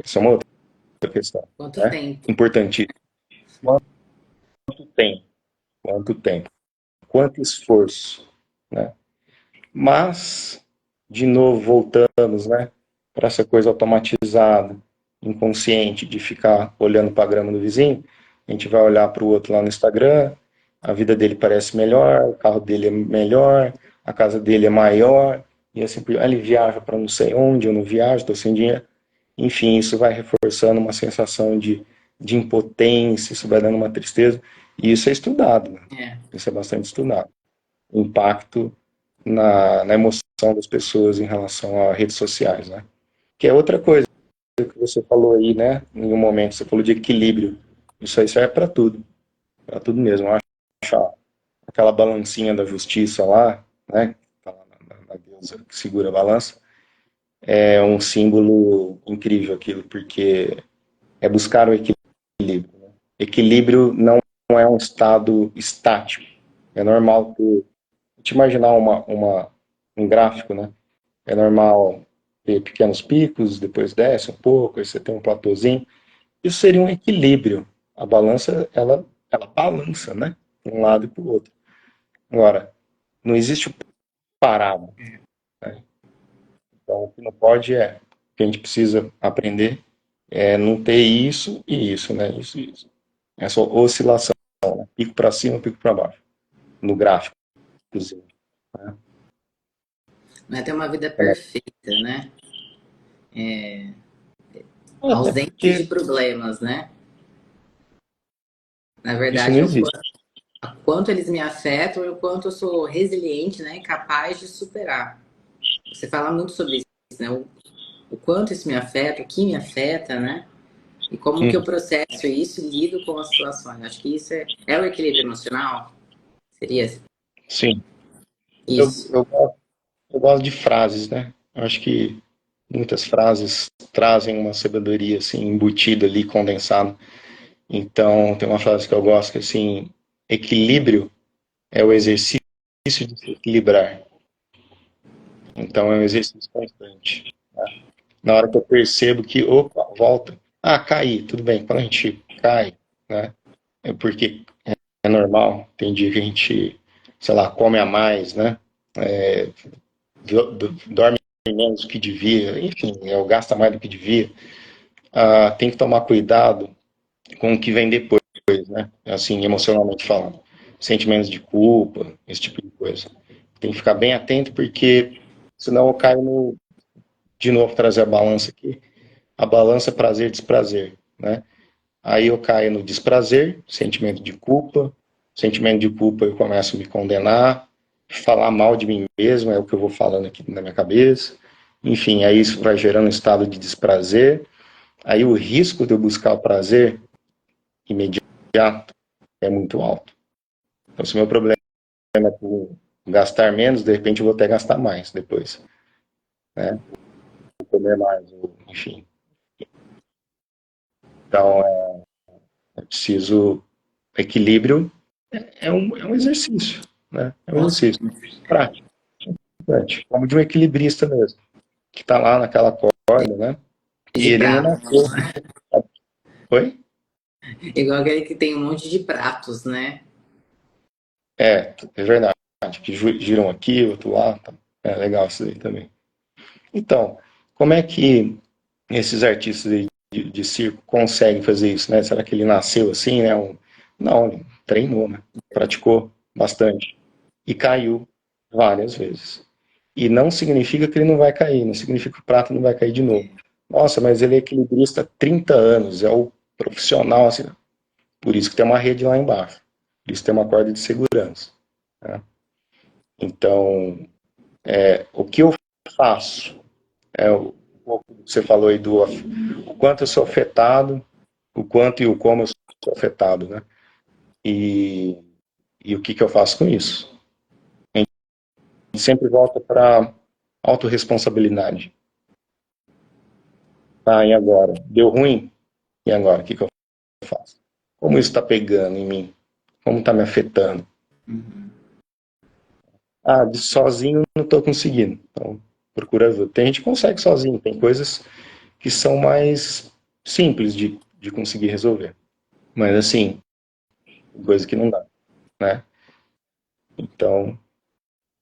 Essa é uma outra questão, Quanto né? tempo? Importantíssimo. Quanto tempo? Quanto tempo? Quanto esforço, né? Mas, de novo, voltamos, né, para essa coisa automatizada, inconsciente, de ficar olhando para a grama do vizinho. A gente vai olhar para o outro lá no Instagram, a vida dele parece melhor, o carro dele é melhor, a casa dele é maior, e assim, ele viaja para não sei onde, eu não viajo, estou sem dinheiro. Enfim, isso vai reforçando uma sensação de impotência, isso vai dando uma tristeza, e isso é estudado, né? É, Isso é bastante estudado. O impacto na emoção das pessoas em relação a redes sociais, né? Que é outra coisa que você falou aí, né? Em um momento você falou de equilíbrio. Isso aí serve para tudo mesmo. Eu acho aquela balancinha da justiça lá, né? Tá lá na deusa que segura a balança, é um símbolo incrível aquilo, porque é buscar o equilíbrio. Né? Equilíbrio não é um estado estático. É normal ter, te imaginar um gráfico, né? É normal ter pequenos picos, depois desce um pouco, aí você tem um platôzinho. Isso seria um equilíbrio. A balança, ela balança, né? De um lado e para o outro. Agora, não existe o parado. Né? Então, o que não pode é, o que a gente precisa aprender é não ter isso e isso, né? Isso e isso. Essa oscilação, né? Pico para cima, pico para baixo. No gráfico, inclusive. Né? não é ter uma vida perfeita, né? Até Ausente de porque problemas, né? Na isso não verdade, existe. o quanto eles me afetam e o quanto eu sou resiliente, né? E capaz de superar. Você fala muito sobre isso, né? O quanto isso me afeta, o que me afeta, né? E como que eu processo isso e lido com as situações. Acho que isso é o equilíbrio emocional. Seria Sim. Eu, isso. eu, eu gosto de frases, né? Eu acho que muitas frases trazem uma sabedoria assim embutida ali, condensada. Então, tem uma frase que eu gosto que é assim, equilíbrio é o exercício de se equilibrar. Então, é um exercício constante. Na hora que eu percebo que, opa, volta. Ah, caí, tudo bem. Quando a gente cai, né? É porque é normal. Tem dia que a gente, sei lá, come a mais, né? É, dorme menos do que devia, enfim, gasta mais do que devia. Ah, tem que tomar cuidado com o que vem depois, né? Assim, emocionalmente falando. Sentimentos de culpa, esse tipo de coisa. Tem que ficar bem atento, porque senão eu caio no. De novo, trazer a balança aqui. A balança prazer desprazer, né? Aí eu caio no desprazer, sentimento de culpa. Sentimento de culpa eu começo a me condenar, falar mal de mim mesmo, é o que eu vou falando aqui na minha cabeça. Enfim, aí isso vai gerando um estado de desprazer. Aí o risco de eu buscar o prazer imediato é muito alto. Então, se o meu problema é por gastar menos, de repente eu vou até gastar mais depois, né? Vou comer mais, enfim. Então, é preciso equilíbrio, é um exercício, né? É um exercício prático, prático, como de um equilibrista mesmo, que está lá naquela corda, né? E De ele não pratos. nasceu. Oi? Igual aquele que tem um monte de pratos, né? É verdade. Que giram aqui, outro lá. Tá. É legal isso aí também. Então, como é que esses artistas de circo conseguem fazer isso, né? Será que ele nasceu assim, né? Não, ele treinou, né? Praticou bastante. E caiu várias vezes. E não significa que ele não vai cair, não significa que o prato não vai cair de novo. Nossa, mas ele é equilibrista há 30 anos, é o profissional, assim. Por isso que tem uma rede lá embaixo. Por isso tem uma corda de segurança. Né? Então, o que eu faço é o que você falou aí do o quanto eu sou afetado, o quanto e o como eu sou afetado, né? E, e o que, que eu faço com isso? A gente sempre volta para autorresponsabilidade. Tá, e agora? Deu ruim? E agora, o que eu faço? Como isso está pegando em mim? Como está me afetando? Uhum. Ah, de sozinho não estou conseguindo. Então, procura ajuda. Tem gente que consegue sozinho, tem coisas que são mais simples de conseguir resolver. Mas, assim, coisa que não dá, né? Então,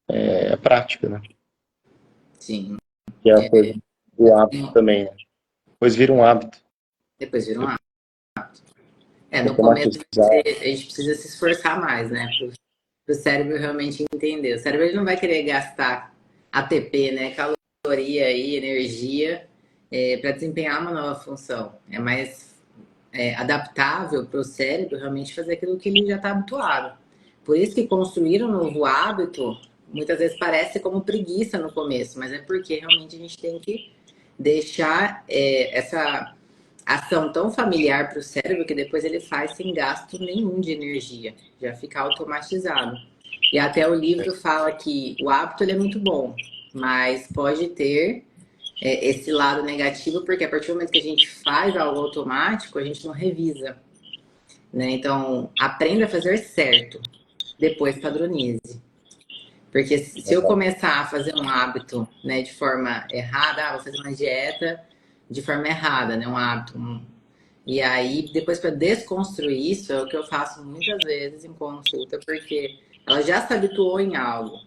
é prática, né? Sim. Que é a coisa É, do hábito também, né? Depois vira um hábito. depois vira um hábito. No começo Automatizar. a gente precisa se esforçar mais, né? Para o cérebro realmente entender. O cérebro ele não vai querer gastar ATP, né? Caloria e energia para desempenhar uma nova função. É mais adaptável para o cérebro realmente fazer aquilo que ele já está habituado. Por isso que construir um novo hábito muitas vezes parece como preguiça no começo, mas é porque realmente a gente tem que deixar essa ação tão familiar para o cérebro que depois ele faz sem gasto nenhum de energia, já fica automatizado. E até o livro fala que o hábito ele é muito bom, mas pode ter esse lado negativo, porque a partir do momento que a gente faz algo automático, a gente não revisa. Né? Então, aprenda a fazer certo, depois padronize. Porque se eu começar a fazer um hábito, né, de forma errada, vou fazer uma dieta de forma errada, né, um hábito. E aí, depois para desconstruir isso, é o que eu faço muitas vezes em consulta, porque ela já se habituou em algo.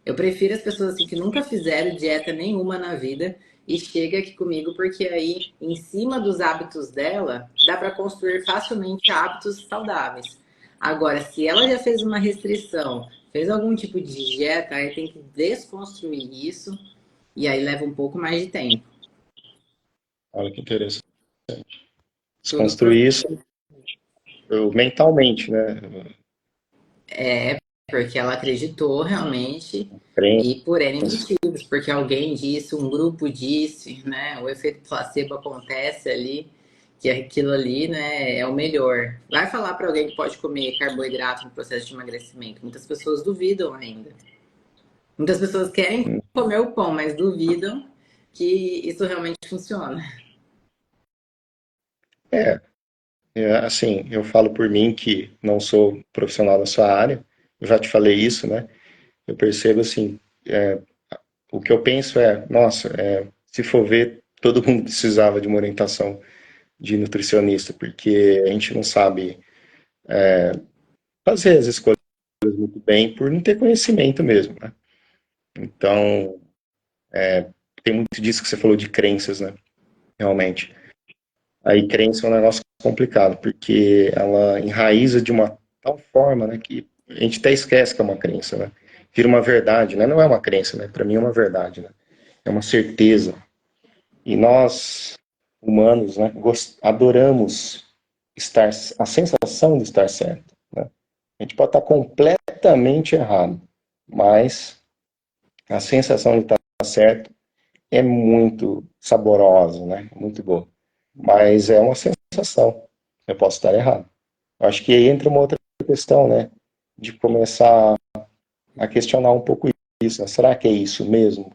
Eu prefiro as pessoas assim que nunca fizeram dieta nenhuma na vida e chega aqui comigo, porque aí, em cima dos hábitos dela, dá para construir facilmente hábitos saudáveis. Agora, se ela já fez uma restrição, fez algum tipo de dieta, aí tem que desconstruir isso e aí leva um pouco mais de tempo. Olha que interessante. Tudo Desconstruir isso mentalmente, né? porque ela acreditou realmente Crença. e por N motivos, porque alguém disse, um grupo disse, né? O efeito placebo acontece ali, que aquilo ali, né, é o melhor. Vai falar para alguém que pode comer carboidrato no processo de emagrecimento. Muitas pessoas duvidam ainda. Muitas pessoas querem comer o pão, mas duvidam que isso realmente funciona. É, assim, eu falo por mim que não sou profissional da sua área, eu já te falei isso, né? Eu percebo assim, o que eu penso é, nossa, se for ver, todo mundo precisava de uma orientação de nutricionista, porque a gente não sabe fazer as escolhas muito bem por não ter conhecimento mesmo, né? Então, tem muito disso que você falou de crenças, né? Realmente. Aí crença é um negócio complicado, porque ela enraiza de uma tal forma, né, que a gente até esquece que é uma crença, né? Vira uma verdade, né? Não é uma crença, né? Para mim é uma verdade, né? É uma certeza. E nós, humanos, né, adoramos estar, a sensação de estar certo, né? A gente pode estar completamente errado, mas a sensação de estar certo é muito saborosa, né? Muito boa. Mas é uma sensação. Eu posso estar errado. Acho que aí entra uma outra questão, né? De começar a questionar um pouco isso, né? Será que é isso mesmo?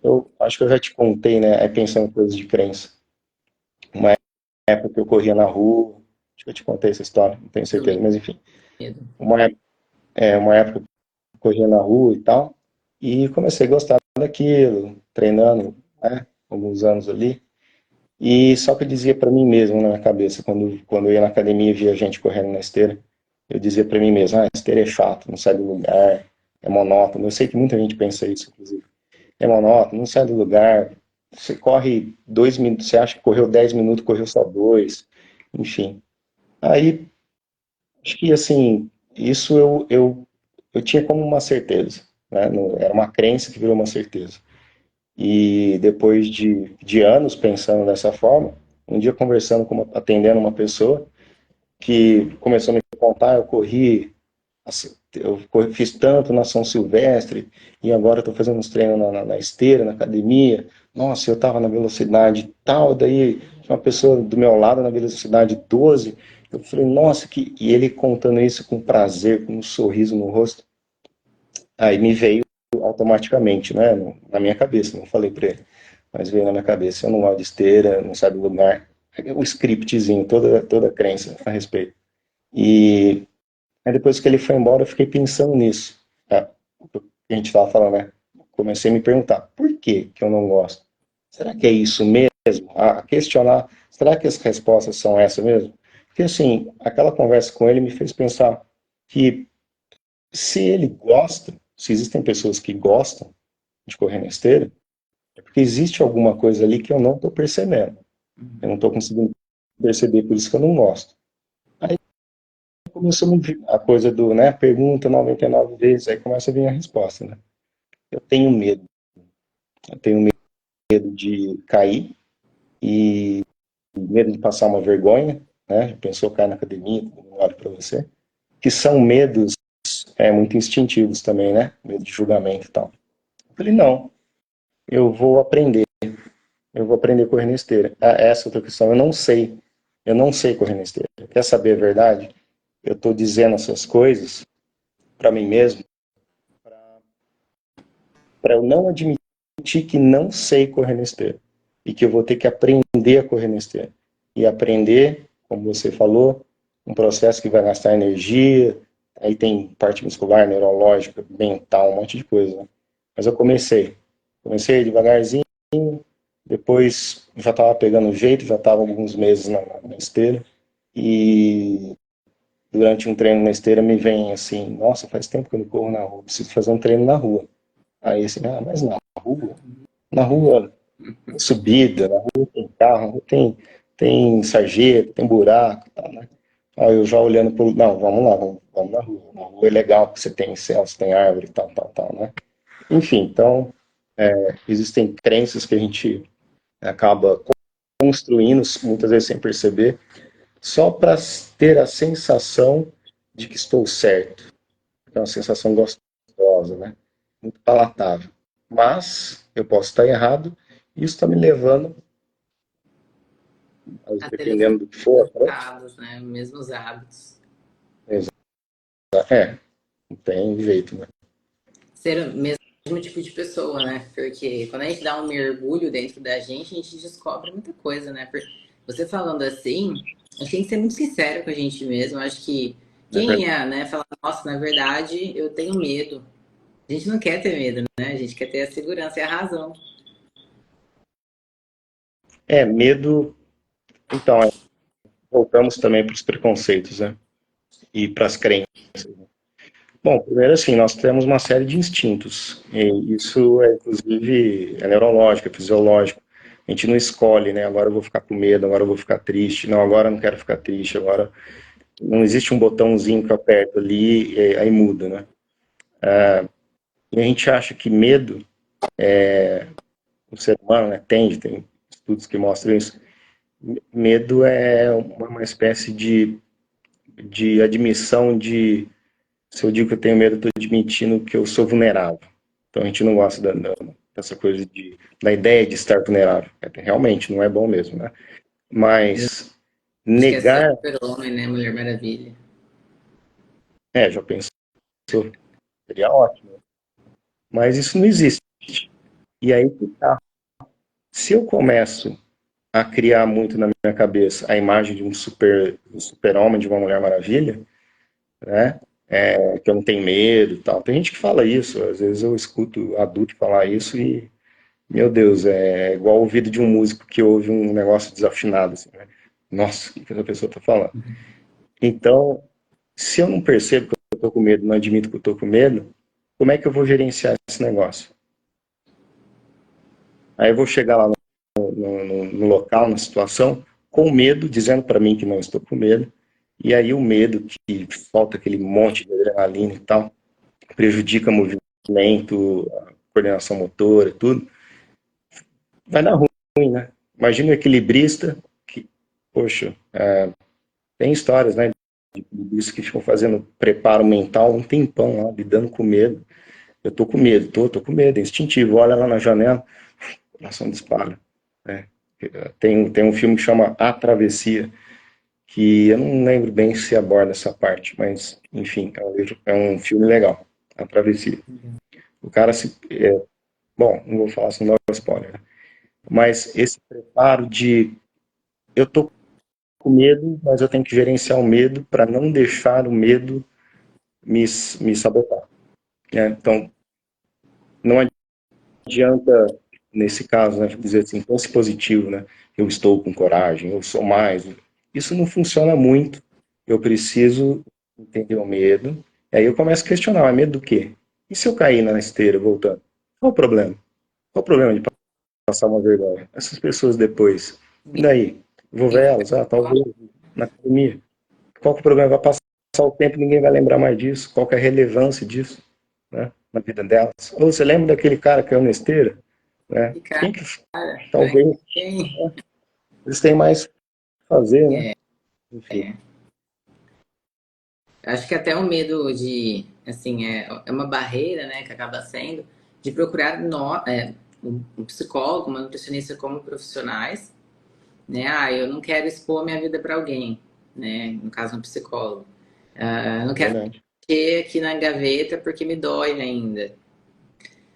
Eu acho que eu já te contei, né? Pensando em coisas de crença. Uma época que eu corria na rua, acho que eu te contei essa história, não tenho Do certeza, mas enfim. medo. Uma época que eu corria na rua e tal, e comecei a gostar daquilo, treinando, né? Alguns anos ali. E só que eu dizia para mim mesmo na minha cabeça, quando eu ia na academia e via gente correndo na esteira, eu dizia para mim mesmo, esteira é chato, não sai do lugar, é monótono. Eu sei que muita gente pensa isso, inclusive. É monótono, não sai do lugar. Você corre 2 minutos, você acha que correu 10 minutos, correu só dois, enfim. Aí, acho que assim, isso eu tinha como uma certeza, né? Era uma crença que virou uma certeza. E depois de anos pensando dessa forma, um dia conversando atendendo uma pessoa que começou a me contar, fiz tanto na São Silvestre e agora estou fazendo uns treinos na esteira, na academia. Nossa, eu estava na velocidade tal, daí tinha uma pessoa do meu lado na velocidade 12. Eu falei, nossa, e ele contando isso com prazer, com um sorriso no rosto. Aí me veio automaticamente, né, na minha cabeça, não falei para ele, mas veio na minha cabeça, eu não gosto de esteira, não sai do lugar. o scriptzinho, toda crença a respeito. E aí depois que ele foi embora, eu fiquei pensando nisso. O que a gente estava falando, né? Comecei a me perguntar, por que eu não gosto? Será que é isso mesmo? A questionar, será que as respostas são essas mesmo? Porque, assim, aquela conversa com ele me fez pensar que se ele gosta, se existem pessoas que gostam de correr na esteira, é porque existe alguma coisa ali que eu não estou percebendo. Eu não estou conseguindo perceber, por isso que eu não gosto. Aí começou a me vir a coisa do, né, pergunta 99 vezes, aí começa a vir a resposta, né? Eu tenho medo. Eu tenho medo de cair e medo de passar uma vergonha, né? Já pensou cair na academia, todo mundo olha para você. Que são medos muito instintivos também, né? Medo de julgamento e tal. Eu falei, não, eu vou aprender. Eu vou aprender a correr na esteira. Essa é outra questão. Eu não sei correr na esteira. Quer saber a verdade? Eu estou dizendo essas coisas para mim mesmo, para eu não admitir que não sei correr na esteira. E que eu vou ter que aprender a correr na esteira. E aprender, como você falou, um processo que vai gastar energia, aí tem parte muscular, neurológica, mental, um monte de coisa, né? Mas eu comecei devagarzinho, depois já estava pegando o jeito, já estava alguns meses na esteira, e durante um treino na esteira me vem assim, nossa, faz tempo que eu não corro na rua, preciso fazer um treino na rua. Aí assim, mas na rua tem subida, na rua tem carro, na rua tem sarjeta, tem buraco, tá, né? Aí eu já olhando pro, não, vamos lá, vamos na rua é legal, porque você tem céu, você tem árvore, tal, né? Enfim, então, existem crenças que a gente acaba construindo, muitas vezes sem perceber, só para ter a sensação de que estou certo. É uma sensação gostosa, né? Muito palatável. Mas eu posso estar errado, e isso está me levando, A ter os dependendo do que for, resultados, né? Mesmos hábitos. não tem jeito, né? Ser o mesmo tipo de pessoa, né? Porque quando a gente dá um mergulho dentro da gente, a gente descobre muita coisa, né? Você falando assim, a gente tem que ser muito sincero com a gente mesmo. Eu acho que É quem verdade. ia, né, falar, nossa, na verdade, eu tenho medo. A gente não quer ter medo, né? A gente quer ter a segurança e a razão. Medo. Então, voltamos também para os preconceitos, né? E para as crenças. Bom, primeiro assim, nós temos uma série de instintos, e isso inclusive neurológico, é fisiológico. A gente não escolhe, né? Agora eu vou ficar com medo, agora eu vou ficar triste, não, agora eu não quero ficar triste, agora não existe um botãozinho que eu aperto ali e aí muda, né? E a gente acha que medo, o ser humano, né, tem estudos que mostram isso. Medo é uma espécie de admissão de, se eu digo que eu tenho medo, eu estou admitindo que eu sou vulnerável. Então a gente não gosta dessa coisa da ideia de estar vulnerável. Realmente não é bom mesmo, né? Mas Acho que é só negar, super-homem, né? Mulher Maravilha. já pensou, seria ótimo. Mas isso não existe. E aí que tá. Se eu começo a criar muito na minha cabeça a imagem de um super-homem, de uma Mulher Maravilha, né? Que eu não tenho medo e tal. Tem gente que fala isso, às vezes eu escuto adulto falar isso e, meu Deus, é igual o ouvido de um músico que ouve um negócio desafinado, assim, né? Nossa, o que essa pessoa está falando? Então, se eu não percebo que eu estou com medo, não admito que eu estou com medo, como é que eu vou gerenciar esse negócio? Aí eu vou chegar lá no local, na situação, com medo, dizendo para mim que não estou com medo, e aí o medo que falta aquele monte de adrenalina e tal, prejudica o movimento, a coordenação motora e tudo, vai dar ruim, né? Imagina o equilibrista que, poxa, tem histórias, né, de equilibristas que ficam fazendo preparo mental um tempão lá, lidando com medo. Eu tô com medo, tô com medo, é instintivo, olha lá na janela, o coração dispara, né? Tem um filme que chama A Travessia, que eu não lembro bem se aborda essa parte, mas, enfim, é um filme legal, A Travessia. O cara se... bom, não vou falar sem dar spoiler, né? Mas esse preparo de eu tô com medo, mas eu tenho que gerenciar o medo para não deixar o medo me sabotar, né? Então, não adianta, nesse caso, né, dizer assim, fosse positivo, né? Eu estou com coragem, eu sou mais. Isso não funciona muito. Eu preciso entender o medo. Aí eu começo a questionar, mas medo do quê? E se eu cair na esteira voltando? Qual o problema? Qual o problema de passar uma vergonha? Essas pessoas depois, e daí? Vou ver elas? Ah, talvez na academia. Qual que é o problema? Vai passar o tempo e ninguém vai lembrar mais disso. Qual que é a relevância disso, né, na vida delas? Ou você lembra daquele cara que caiu na esteira? Né? E, cara, Quem que pra talvez quem? eles têm mais a fazer, né? É, Enfim. é. Acho que até o medo de, assim, é uma barreira, né, que acaba sendo, de procurar um psicólogo, uma nutricionista como profissionais, né? Ah, eu não quero expor minha vida para alguém, né? No caso, um psicólogo. Ah, eu não quero Verdade. ter aqui na gaveta porque me dói ainda,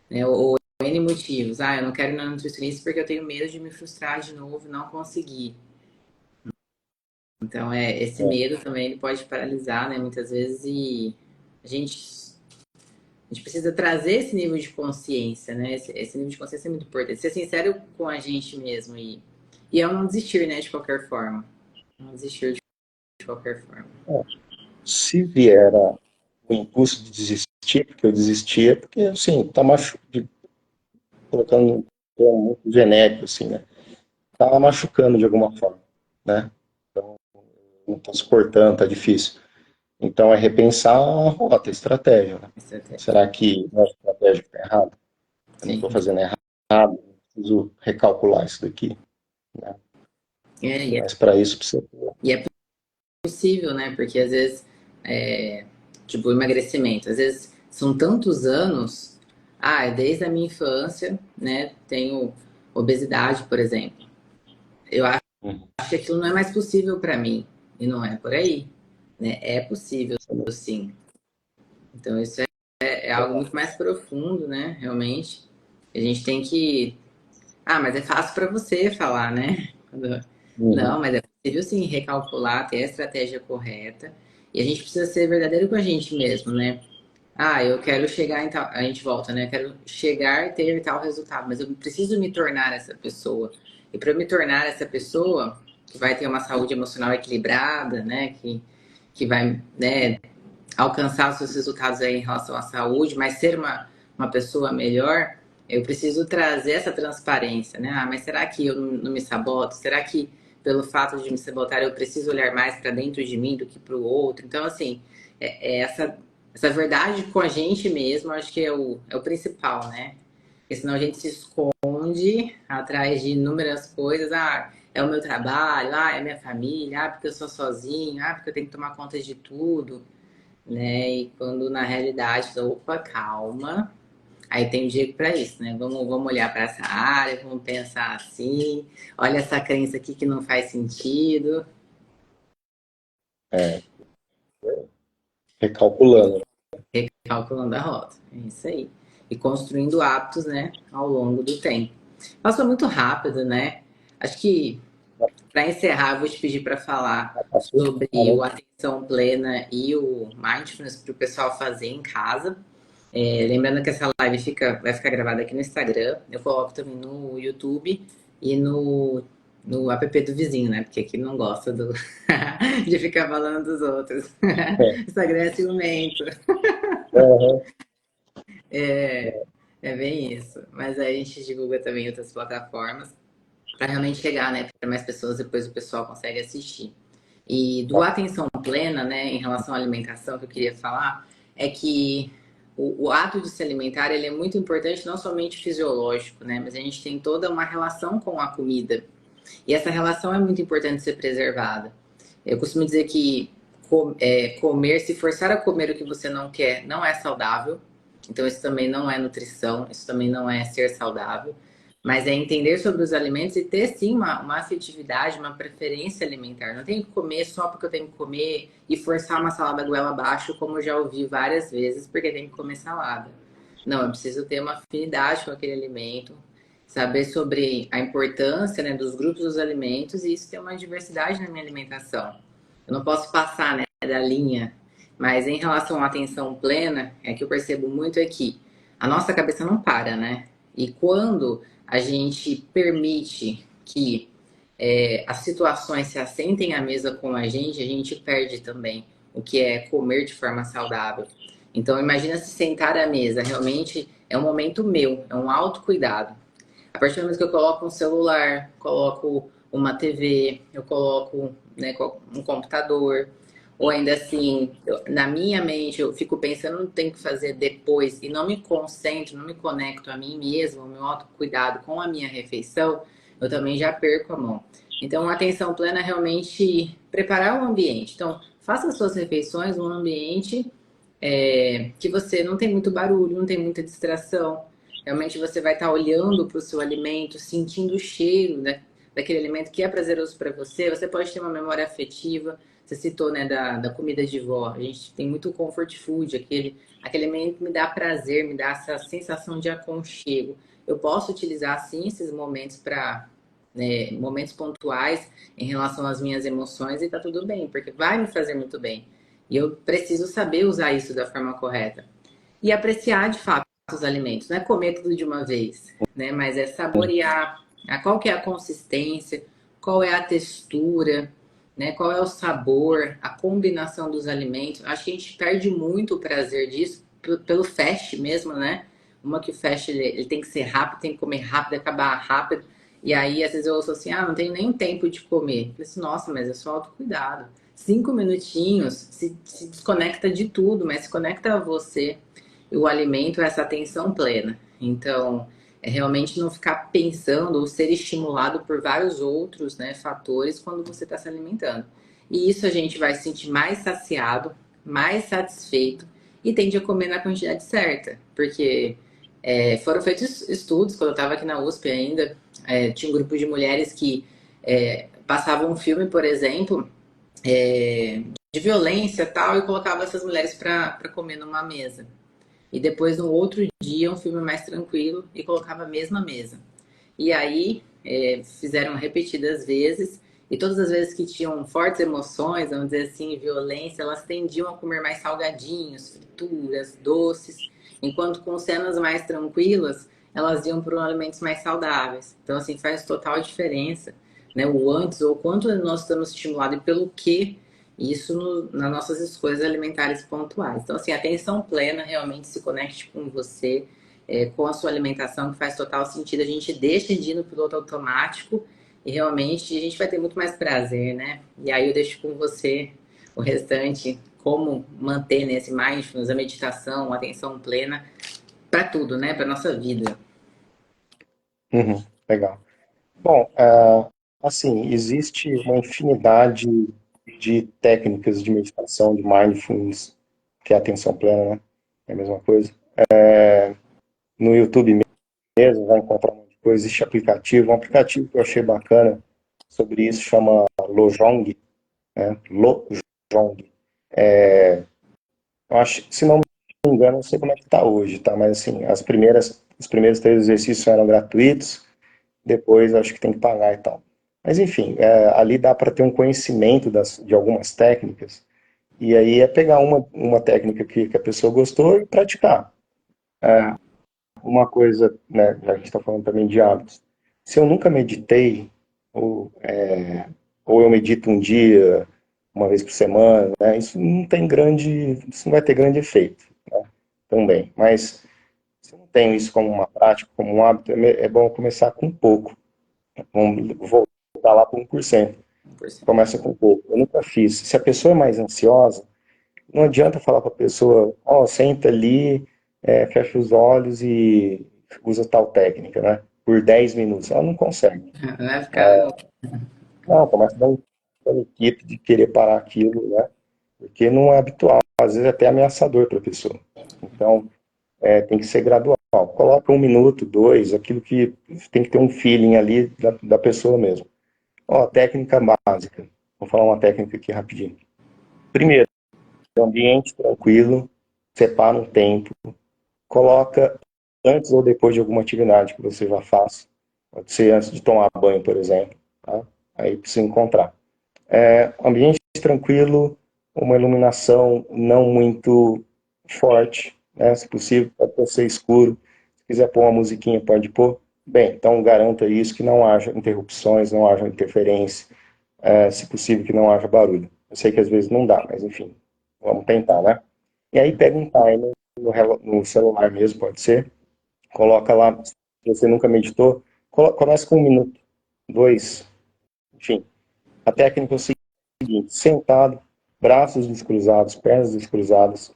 né? Ou N motivos. Ah, eu não quero ir na nutricionista porque eu tenho medo de me frustrar de novo e não conseguir. Então, esse É. medo também ele pode paralisar, né? Muitas vezes e a gente A gente precisa trazer esse nível de consciência, né? Esse nível de consciência é muito importante. Ser sincero com a gente mesmo e é um não desistir, né? De qualquer forma. Não desistir de qualquer forma. Se vier o impulso de desistir, porque eu desistia, porque, assim, tá colocando um termo muito genérico, assim, né? Tá machucando de alguma forma, né? Não tá suportando, tá difícil. Então é repensar a rota, a estratégia, né? Estratégia. Será que a estratégia está errada? Eu não Sim. estou fazendo errado, preciso recalcular isso daqui, né? É, Mas para isso precisa. e é possível, né? Porque às vezes, tipo, emagrecimento. Às vezes são tantos anos. Ah, desde a minha infância, né? Tenho obesidade, por exemplo. Eu acho Uhum. que aquilo não é mais possível para mim. E não é por aí, né? É possível, sim. Então, isso é algo muito mais profundo, né? Realmente. A gente tem que. Ah, mas é fácil para você falar, né? Uhum. Não, mas é possível sim recalcular, ter a estratégia correta. E a gente precisa ser verdadeiro com a gente mesmo, né? Ah, eu quero chegar em tal. A gente volta, né? Eu quero chegar e ter tal resultado, mas eu preciso me tornar essa pessoa. E para me tornar essa pessoa que vai ter uma saúde emocional equilibrada, né? Que vai, né, alcançar os seus resultados aí em relação à saúde, mas ser uma pessoa melhor, eu preciso trazer essa transparência, né? Ah, mas será que eu não me saboto? Será que pelo fato de me sabotar eu preciso olhar mais para dentro de mim do que para o outro? Então, assim, essa verdade com a gente mesmo, acho que é o principal, né? Porque senão a gente se esconde atrás de inúmeras coisas. Ah, é o meu trabalho, ah, é a minha família, ah, porque eu sou sozinho, ah, porque eu tenho que tomar conta de tudo, né? E quando na realidade, opa, calma. Aí tem um dia para isso, né? Vamos olhar para essa área, vamos pensar assim. Olha essa crença aqui que não faz sentido. É, recalculando. Recalculando a rota. É isso aí. E construindo hábitos, né? Ao longo do tempo. Passou muito rápido, né? Acho que para encerrar, eu vou te pedir para falar Passou, sobre o caramba. atenção plena e o mindfulness para o pessoal fazer em casa. Lembrando que essa live vai ficar gravada aqui no Instagram. Eu coloco também no YouTube e no app do vizinho, né? Porque aqui não gosta de ficar falando dos outros. É, Instagram é ciumento. uhum. É bem isso. Mas aí a gente divulga também em outras plataformas para realmente chegar, né, para mais pessoas, depois o pessoal consegue assistir. E do Tá. atenção plena, né, em relação à alimentação que eu queria falar, é que o ato de se alimentar, ele é muito importante, não somente fisiológico, né, mas a gente tem toda uma relação com a comida. E essa relação é muito importante ser preservada. Eu costumo dizer que comer, se forçar a comer o que você não quer, não é saudável. Então, isso também não é nutrição, isso também não é ser saudável. Mas é entender sobre os alimentos e ter, sim, uma afetividade, uma preferência alimentar. Não tenho que comer só porque eu tenho que comer e forçar uma salada goela abaixo, como eu já ouvi várias vezes, porque tem que comer salada. Não, eu preciso ter uma afinidade com aquele alimento, saber sobre a importância, né, dos grupos dos alimentos e isso ter uma diversidade na minha alimentação. Eu não posso passar, né, da linha, mas em relação à atenção plena, é que eu percebo muito é que a nossa cabeça não para, né? E quando a gente permite que as situações se assentem à mesa com a gente perde também o que é comer de forma saudável. Então, imagina se sentar à mesa, realmente é um momento meu, é um autocuidado. A partir do momento que eu coloco um celular, coloco uma TV, eu coloco, né, um computador, ou ainda assim, na minha mente, eu fico pensando no que tenho que fazer depois e não me concentro, não me conecto a mim mesmo, ao meu autocuidado com a minha refeição, eu também já perco a mão. Então, a atenção plena é realmente preparar o ambiente. Então, faça as suas refeições num ambiente que você não tem muito barulho, não tem muita distração. Realmente você vai estar olhando para o seu alimento, sentindo o cheiro, né, daquele alimento que é prazeroso para você. Você pode ter uma memória afetiva. Você citou, né, da comida de vó. A gente tem muito comfort food, aquele alimento que me dá prazer, me dá essa sensação de aconchego. Eu posso utilizar, sim, esses momentos para, né, momentos pontuais em relação às minhas emoções e tá tudo bem, porque vai me fazer muito bem. E eu preciso saber usar isso da forma correta. E apreciar, de fato, os alimentos. Não é comer tudo de uma vez, né? Mas é saborear qual que é a consistência, qual é a textura, né? Qual é o sabor, a combinação dos alimentos. Acho que a gente perde muito o prazer disso pelo fast mesmo, né? Uma que o fast ele tem que ser rápido, tem que comer rápido, acabar rápido. E aí, às vezes eu ouço assim, não tenho nem tempo de comer. Eu falei assim, nossa, mas é só autocuidado. 5 minutinhos se desconecta de tudo, mas se conecta a você. E o alimento é essa atenção plena. Então, é realmente não ficar pensando ou ser estimulado por vários outros, né, fatores quando você está se alimentando. E isso a gente vai se sentir mais saciado, mais satisfeito e tende a comer na quantidade certa. Porque foram feitos estudos, quando eu estava aqui na USP ainda, tinha um grupo de mulheres que passavam um filme, por exemplo, de violência e tal, e colocava essas mulheres para comer numa mesa. E depois, no outro dia, um filme mais tranquilo e colocava a mesma mesa. E aí, fizeram repetidas vezes, e todas as vezes que tinham fortes emoções, vamos dizer assim, violência, elas tendiam a comer mais salgadinhos, frituras, doces, enquanto com cenas mais tranquilas, elas iam para alimentos mais saudáveis. Então, assim, faz total diferença, né? O antes ou quanto nós estamos estimulados e pelo que isso nas nossas escolhas alimentares pontuais. Então, assim, atenção plena realmente se conecte com você, com a sua alimentação, que faz total sentido. A gente deixa de ir no piloto automático e realmente a gente vai ter muito mais prazer, né? E aí eu deixo com você o restante, como manter nesse mindfulness, a meditação, a atenção plena para tudo, né? Para nossa vida. Uhum, legal. Bom, assim, existe uma infinidade de técnicas de meditação, de mindfulness, que é atenção plena, né? É a mesma coisa. No YouTube mesmo, vai encontrar um monte de coisa. Existe aplicativo. Um aplicativo que eu achei bacana sobre isso chama Lojong, né? Lojong. Eu acho, se não me engano, não sei como é que está hoje, tá? Mas assim, os primeiros 3 exercícios eram gratuitos, depois acho que tem que pagar e tal. Mas enfim, ali dá para ter um conhecimento de algumas técnicas, e aí é pegar uma técnica que a pessoa gostou e praticar. Uma coisa, né, já que a gente está falando também de hábitos, se eu nunca meditei, ou eu medito um dia, uma vez por semana, né, isso não vai ter grande efeito, né, também. Mas se eu não tenho isso como uma prática, como um hábito, é bom começar com pouco. Vamos voltar lá para 1%. Começa com pouco. Eu nunca fiz. Se a pessoa é mais ansiosa, não adianta falar para a pessoa, senta ali, fecha os olhos e usa tal técnica, né? Por 10 minutos. Ela não consegue. Vai ficar. Não, começa a dar um paniquito de querer parar aquilo, né? Porque não é habitual. Às vezes é até ameaçador para a pessoa. Então, tem que ser gradual. Coloca 1 minuto, dois, aquilo que tem que ter um feeling ali da pessoa mesmo. Técnica básica. Vou falar uma técnica aqui rapidinho. Primeiro, ambiente tranquilo, separa um tempo, coloca antes ou depois de alguma atividade que você já faz, Pode ser antes de tomar banho, por exemplo. Tá? Aí precisa encontrar. Ambiente tranquilo, uma iluminação não muito forte, né? Se possível, pode ser escuro. Se quiser pôr uma musiquinha, pode pôr. Bem, então garanta isso, que não haja interrupções, não haja interferência, se possível que não haja barulho. Eu sei que às vezes não dá, mas enfim, vamos tentar, né? E aí pega um timer no celular mesmo, pode ser. Coloca lá, se você nunca meditou, começa com 1 minuto, 2, enfim. A técnica é o seguinte, sentado, braços descruzados, pernas descruzadas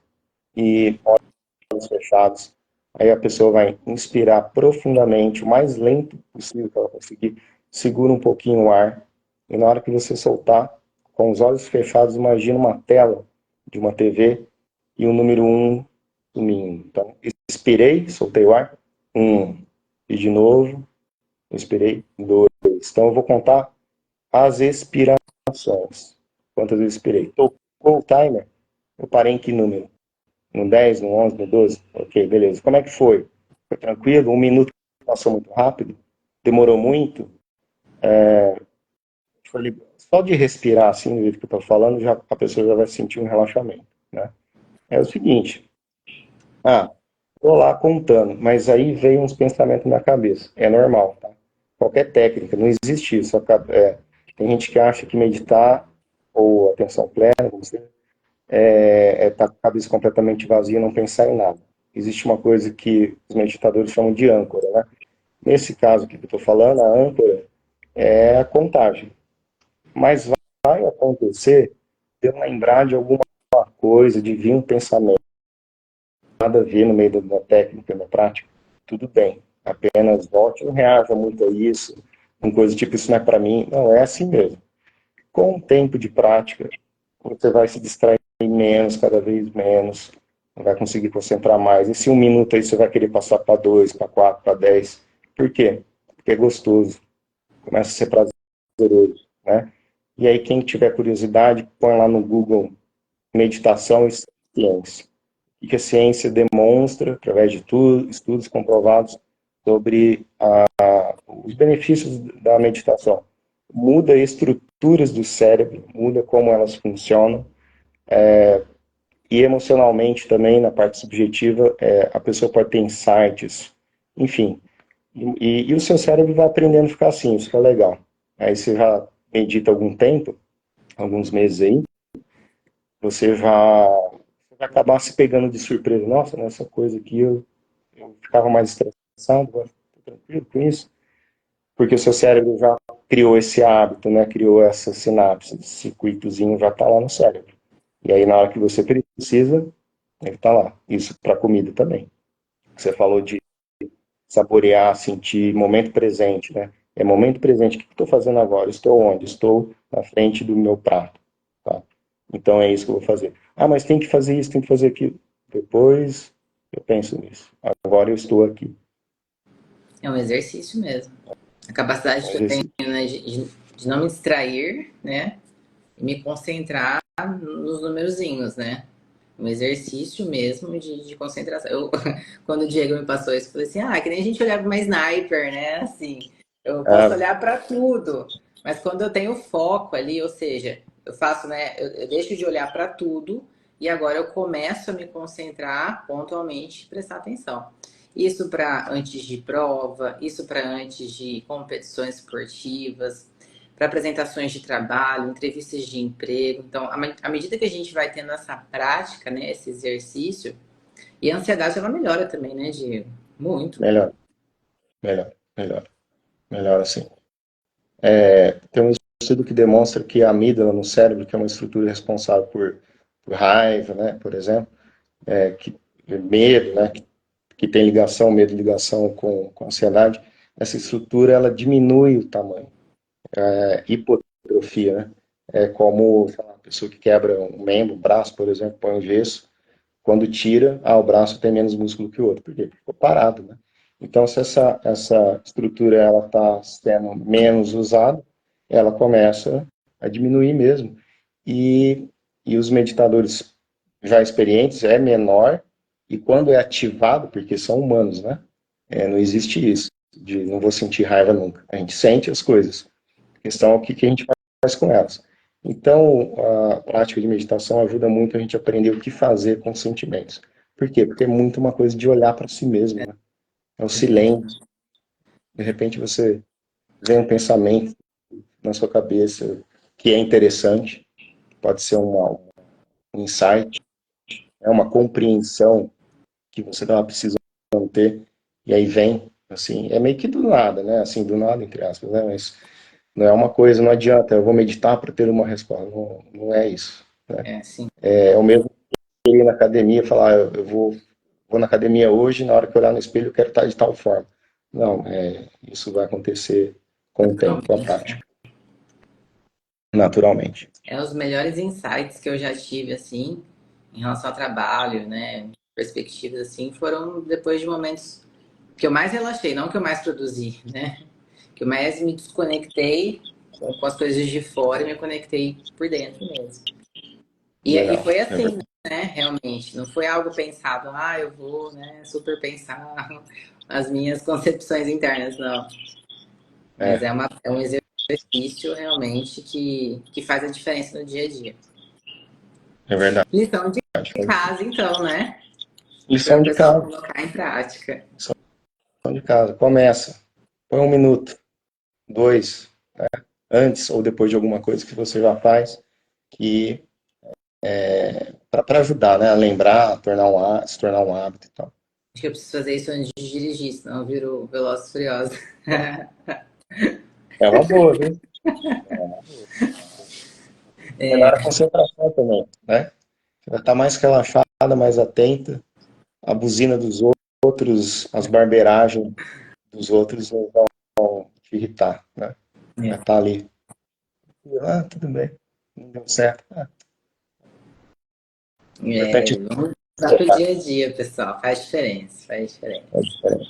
e olhos fechados. Aí a pessoa vai inspirar profundamente, o mais lento possível que ela conseguir, segura um pouquinho o ar, e na hora que você soltar, com os olhos fechados, imagina uma tela de uma TV e o número 1 sumindo. Então, expirei, soltei o ar, 1, e de novo, expirei, 2. Então eu vou contar as expirações. Quantas vezes expirei? Tocou o timer, eu parei em que número? No 10, no 11, no 12? Ok, beleza. Como é que foi? Foi tranquilo? 1 minuto passou muito rápido? Demorou muito? Só de respirar assim, do jeito que eu estou falando, a pessoa já vai sentir um relaxamento. Né? É o seguinte, estou lá contando, mas aí veio uns pensamentos na cabeça. É normal, tá? Qualquer técnica, não existe isso. Tem gente que acha que meditar ou atenção plena, você tá com a cabeça completamente vazia e não pensar em nada. Existe uma coisa que os meditadores chamam de âncora, né? Nesse caso aqui que eu estou falando, a âncora é a contagem. Mas vai acontecer de eu lembrar de alguma coisa, de vir um pensamento, nada a ver no meio da técnica, da prática, tudo bem. Apenas volte, não reaja muito a isso, uma coisa tipo, isso não é para mim. Não, é assim mesmo. Com o tempo de prática, você vai se distrair menos, cada vez menos, vai conseguir concentrar mais. Esse 1 minuto aí você vai querer passar para 2, para 4, para 10. Por quê? Porque é gostoso, começa a ser prazeroso, né? E aí quem tiver curiosidade, põe lá no Google meditação e ciência. O que a ciência demonstra, através de estudos comprovados, sobre os benefícios da meditação. Muda estruturas do cérebro, muda como elas funcionam, e emocionalmente também, na parte subjetiva, a pessoa pode ter insights, enfim. E o seu cérebro vai aprendendo a ficar assim, isso que é legal. Aí você já medita algum tempo, alguns meses aí, você vai acabar se pegando de surpresa. Nossa, nessa coisa aqui eu ficava mais estressado, agora estou tranquilo com isso. Porque o seu cérebro já criou esse hábito, né? Criou essa sinapse, esse circuitozinho já está lá no cérebro. E aí, na hora que você precisa, ele está lá. Isso para comida também. Você falou de saborear, sentir momento presente, né? É momento presente. O que eu estou fazendo agora? Estou onde? Estou na frente do meu prato. Tá? Então é isso que eu vou fazer. Ah, mas tem que fazer isso, tem que fazer aquilo. Depois eu penso nisso. Agora eu estou aqui. É um exercício mesmo. A capacidade Um que eu tenho, exercício. né, de não me distrair, né? E me concentrar nos numerozinhos, né? Um exercício mesmo de concentração. Quando o Diego me passou isso, eu falei assim: que nem a gente olhava uma sniper, né? Assim, eu posso Ah, olhar para tudo, mas quando eu tenho foco ali, ou seja, eu faço, né? Eu deixo de olhar para tudo e agora eu começo a me concentrar pontualmente, prestar atenção. Isso para antes de prova, isso para antes de competições esportivas, para apresentações de trabalho, entrevistas de emprego. Então, à medida que a gente vai tendo essa prática, né, esse exercício, e a ansiedade ela melhora também, né, Diego? Muito. melhor, melhor, melhor, melhor assim. Tem um estudo que demonstra que a amígdala no cérebro, que é uma estrutura responsável por raiva, né, por exemplo, que medo, né, que tem ligação, medo, ligação com ansiedade, essa estrutura ela diminui o tamanho, hipotrofia, né? É como, sei lá, a pessoa que quebra um membro, um braço, por exemplo, põe um gesso, quando tira, o braço tem menos músculo que o outro, porque ficou parado, né? Então, se essa estrutura ela está sendo menos usada, ela começa a diminuir mesmo. E, e os meditadores já experientes é menor, e quando é ativado, porque são humanos, né? Não existe isso. de não vou sentir raiva nunca. A gente sente as coisas. A questão é o que a gente faz com elas. Então, a prática de meditação ajuda muito a gente a aprender o que fazer com os sentimentos. Por quê? Porque é muito uma coisa de olhar para si mesmo, né? É o silêncio. De repente você vê um pensamento na sua cabeça que é interessante, pode ser um insight, é uma compreensão que você estava precisando ter, e aí vem, assim, é meio que do nada, né? Assim, do nada, entre aspas, né? Mas não é uma coisa, não adianta, eu vou meditar para ter uma resposta. Não, não é isso, né? Sim. É o mesmo que ir na academia e falar, eu vou na academia hoje, na hora que eu olhar no espelho, eu quero estar de tal forma. Não, isso vai acontecer com o tempo, com a prática, naturalmente. Os melhores insights que eu já tive, assim, em relação ao trabalho, né? Perspectivas, assim, foram depois de momentos que eu mais relaxei, não que eu mais produzi, né? Que eu mais me desconectei com as coisas de fora e me conectei por dentro mesmo. E Legal. foi assim, né? Realmente. Não foi algo pensado, eu vou, né, super pensar as minhas concepções internas, não. Mas é um exercício realmente que faz a diferença no dia a dia. É verdade. Lição de casa, então, né? Para Lição o de pessoal casa. colocar em prática. Lição de casa. Começa. Põe 1 minuto, 2, antes ou depois de alguma coisa que você já faz, que para ajudar, né? A lembrar, se tornar um hábito e tal. Acho que eu preciso fazer isso antes de dirigir, senão eu viro Velozes e Furiosos. É uma boa, viu? Melhora a concentração também, né? Você vai estar mais relaxada, mais atenta. A buzina dos outros, as barbeiragens dos outros não vão te irritar, né? Vai estar ali. Tudo bem. Não deu certo. O importante Vamos usar pro dia a dia, pessoal. Faz diferença, faz diferença. é diferente.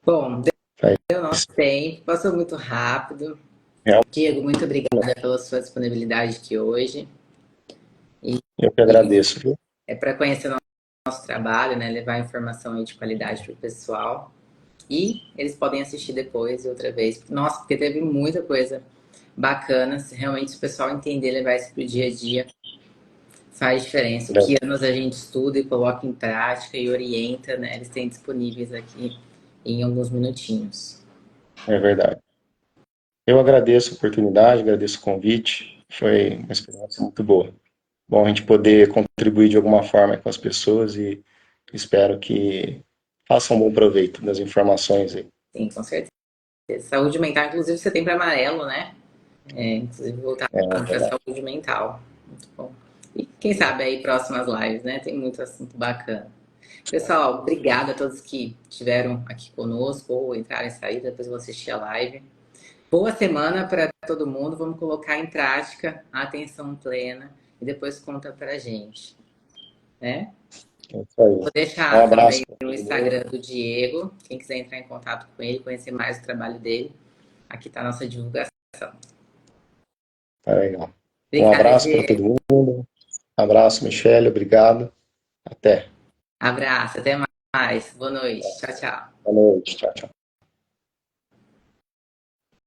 Bom, Faz deu nosso tempo, passou muito rápido. real. Diego, muito obrigada pela sua disponibilidade aqui hoje. Eu que agradeço, viu? É para conhecer o nosso trabalho, né? Levar informação aí de qualidade para o pessoal. E eles podem assistir depois e outra vez. Nossa, porque teve muita coisa bacana. Se realmente o pessoal entender, levar isso pro dia a dia, faz diferença. O que anos a gente estuda e coloca em prática e orienta, né? Eles têm disponíveis aqui em alguns minutinhos. É verdade. Eu agradeço a oportunidade, agradeço o convite. Foi uma experiência muito boa. Bom a gente poder contribuir de alguma forma com as pessoas e espero que façam um bom proveito das informações aí. Sim, com certeza. Saúde mental, inclusive, você tem para amarelo, né? Inclusive, voltar para a saúde mental. Muito bom. E quem sabe aí próximas lives, né? Tem muito assunto bacana. Pessoal, obrigada a todos que estiveram aqui conosco ou entraram e saíram, depois vão assistir a live. Boa semana para todo mundo. Vamos colocar em prática a atenção plena e depois conta pra gente, né? É isso aí. Vou Um deixar abraço também para o todo mundo. Instagram do Diego. Quem quiser entrar em contato com ele, conhecer mais o trabalho dele, aqui está a nossa divulgação. Tá legal. Um Obrigada, abraço para Diego. todo mundo. Abraço, Michele. Obrigado. Até. Abraço, até mais. Boa noite. Tchau, tchau. Boa noite. Tchau, tchau.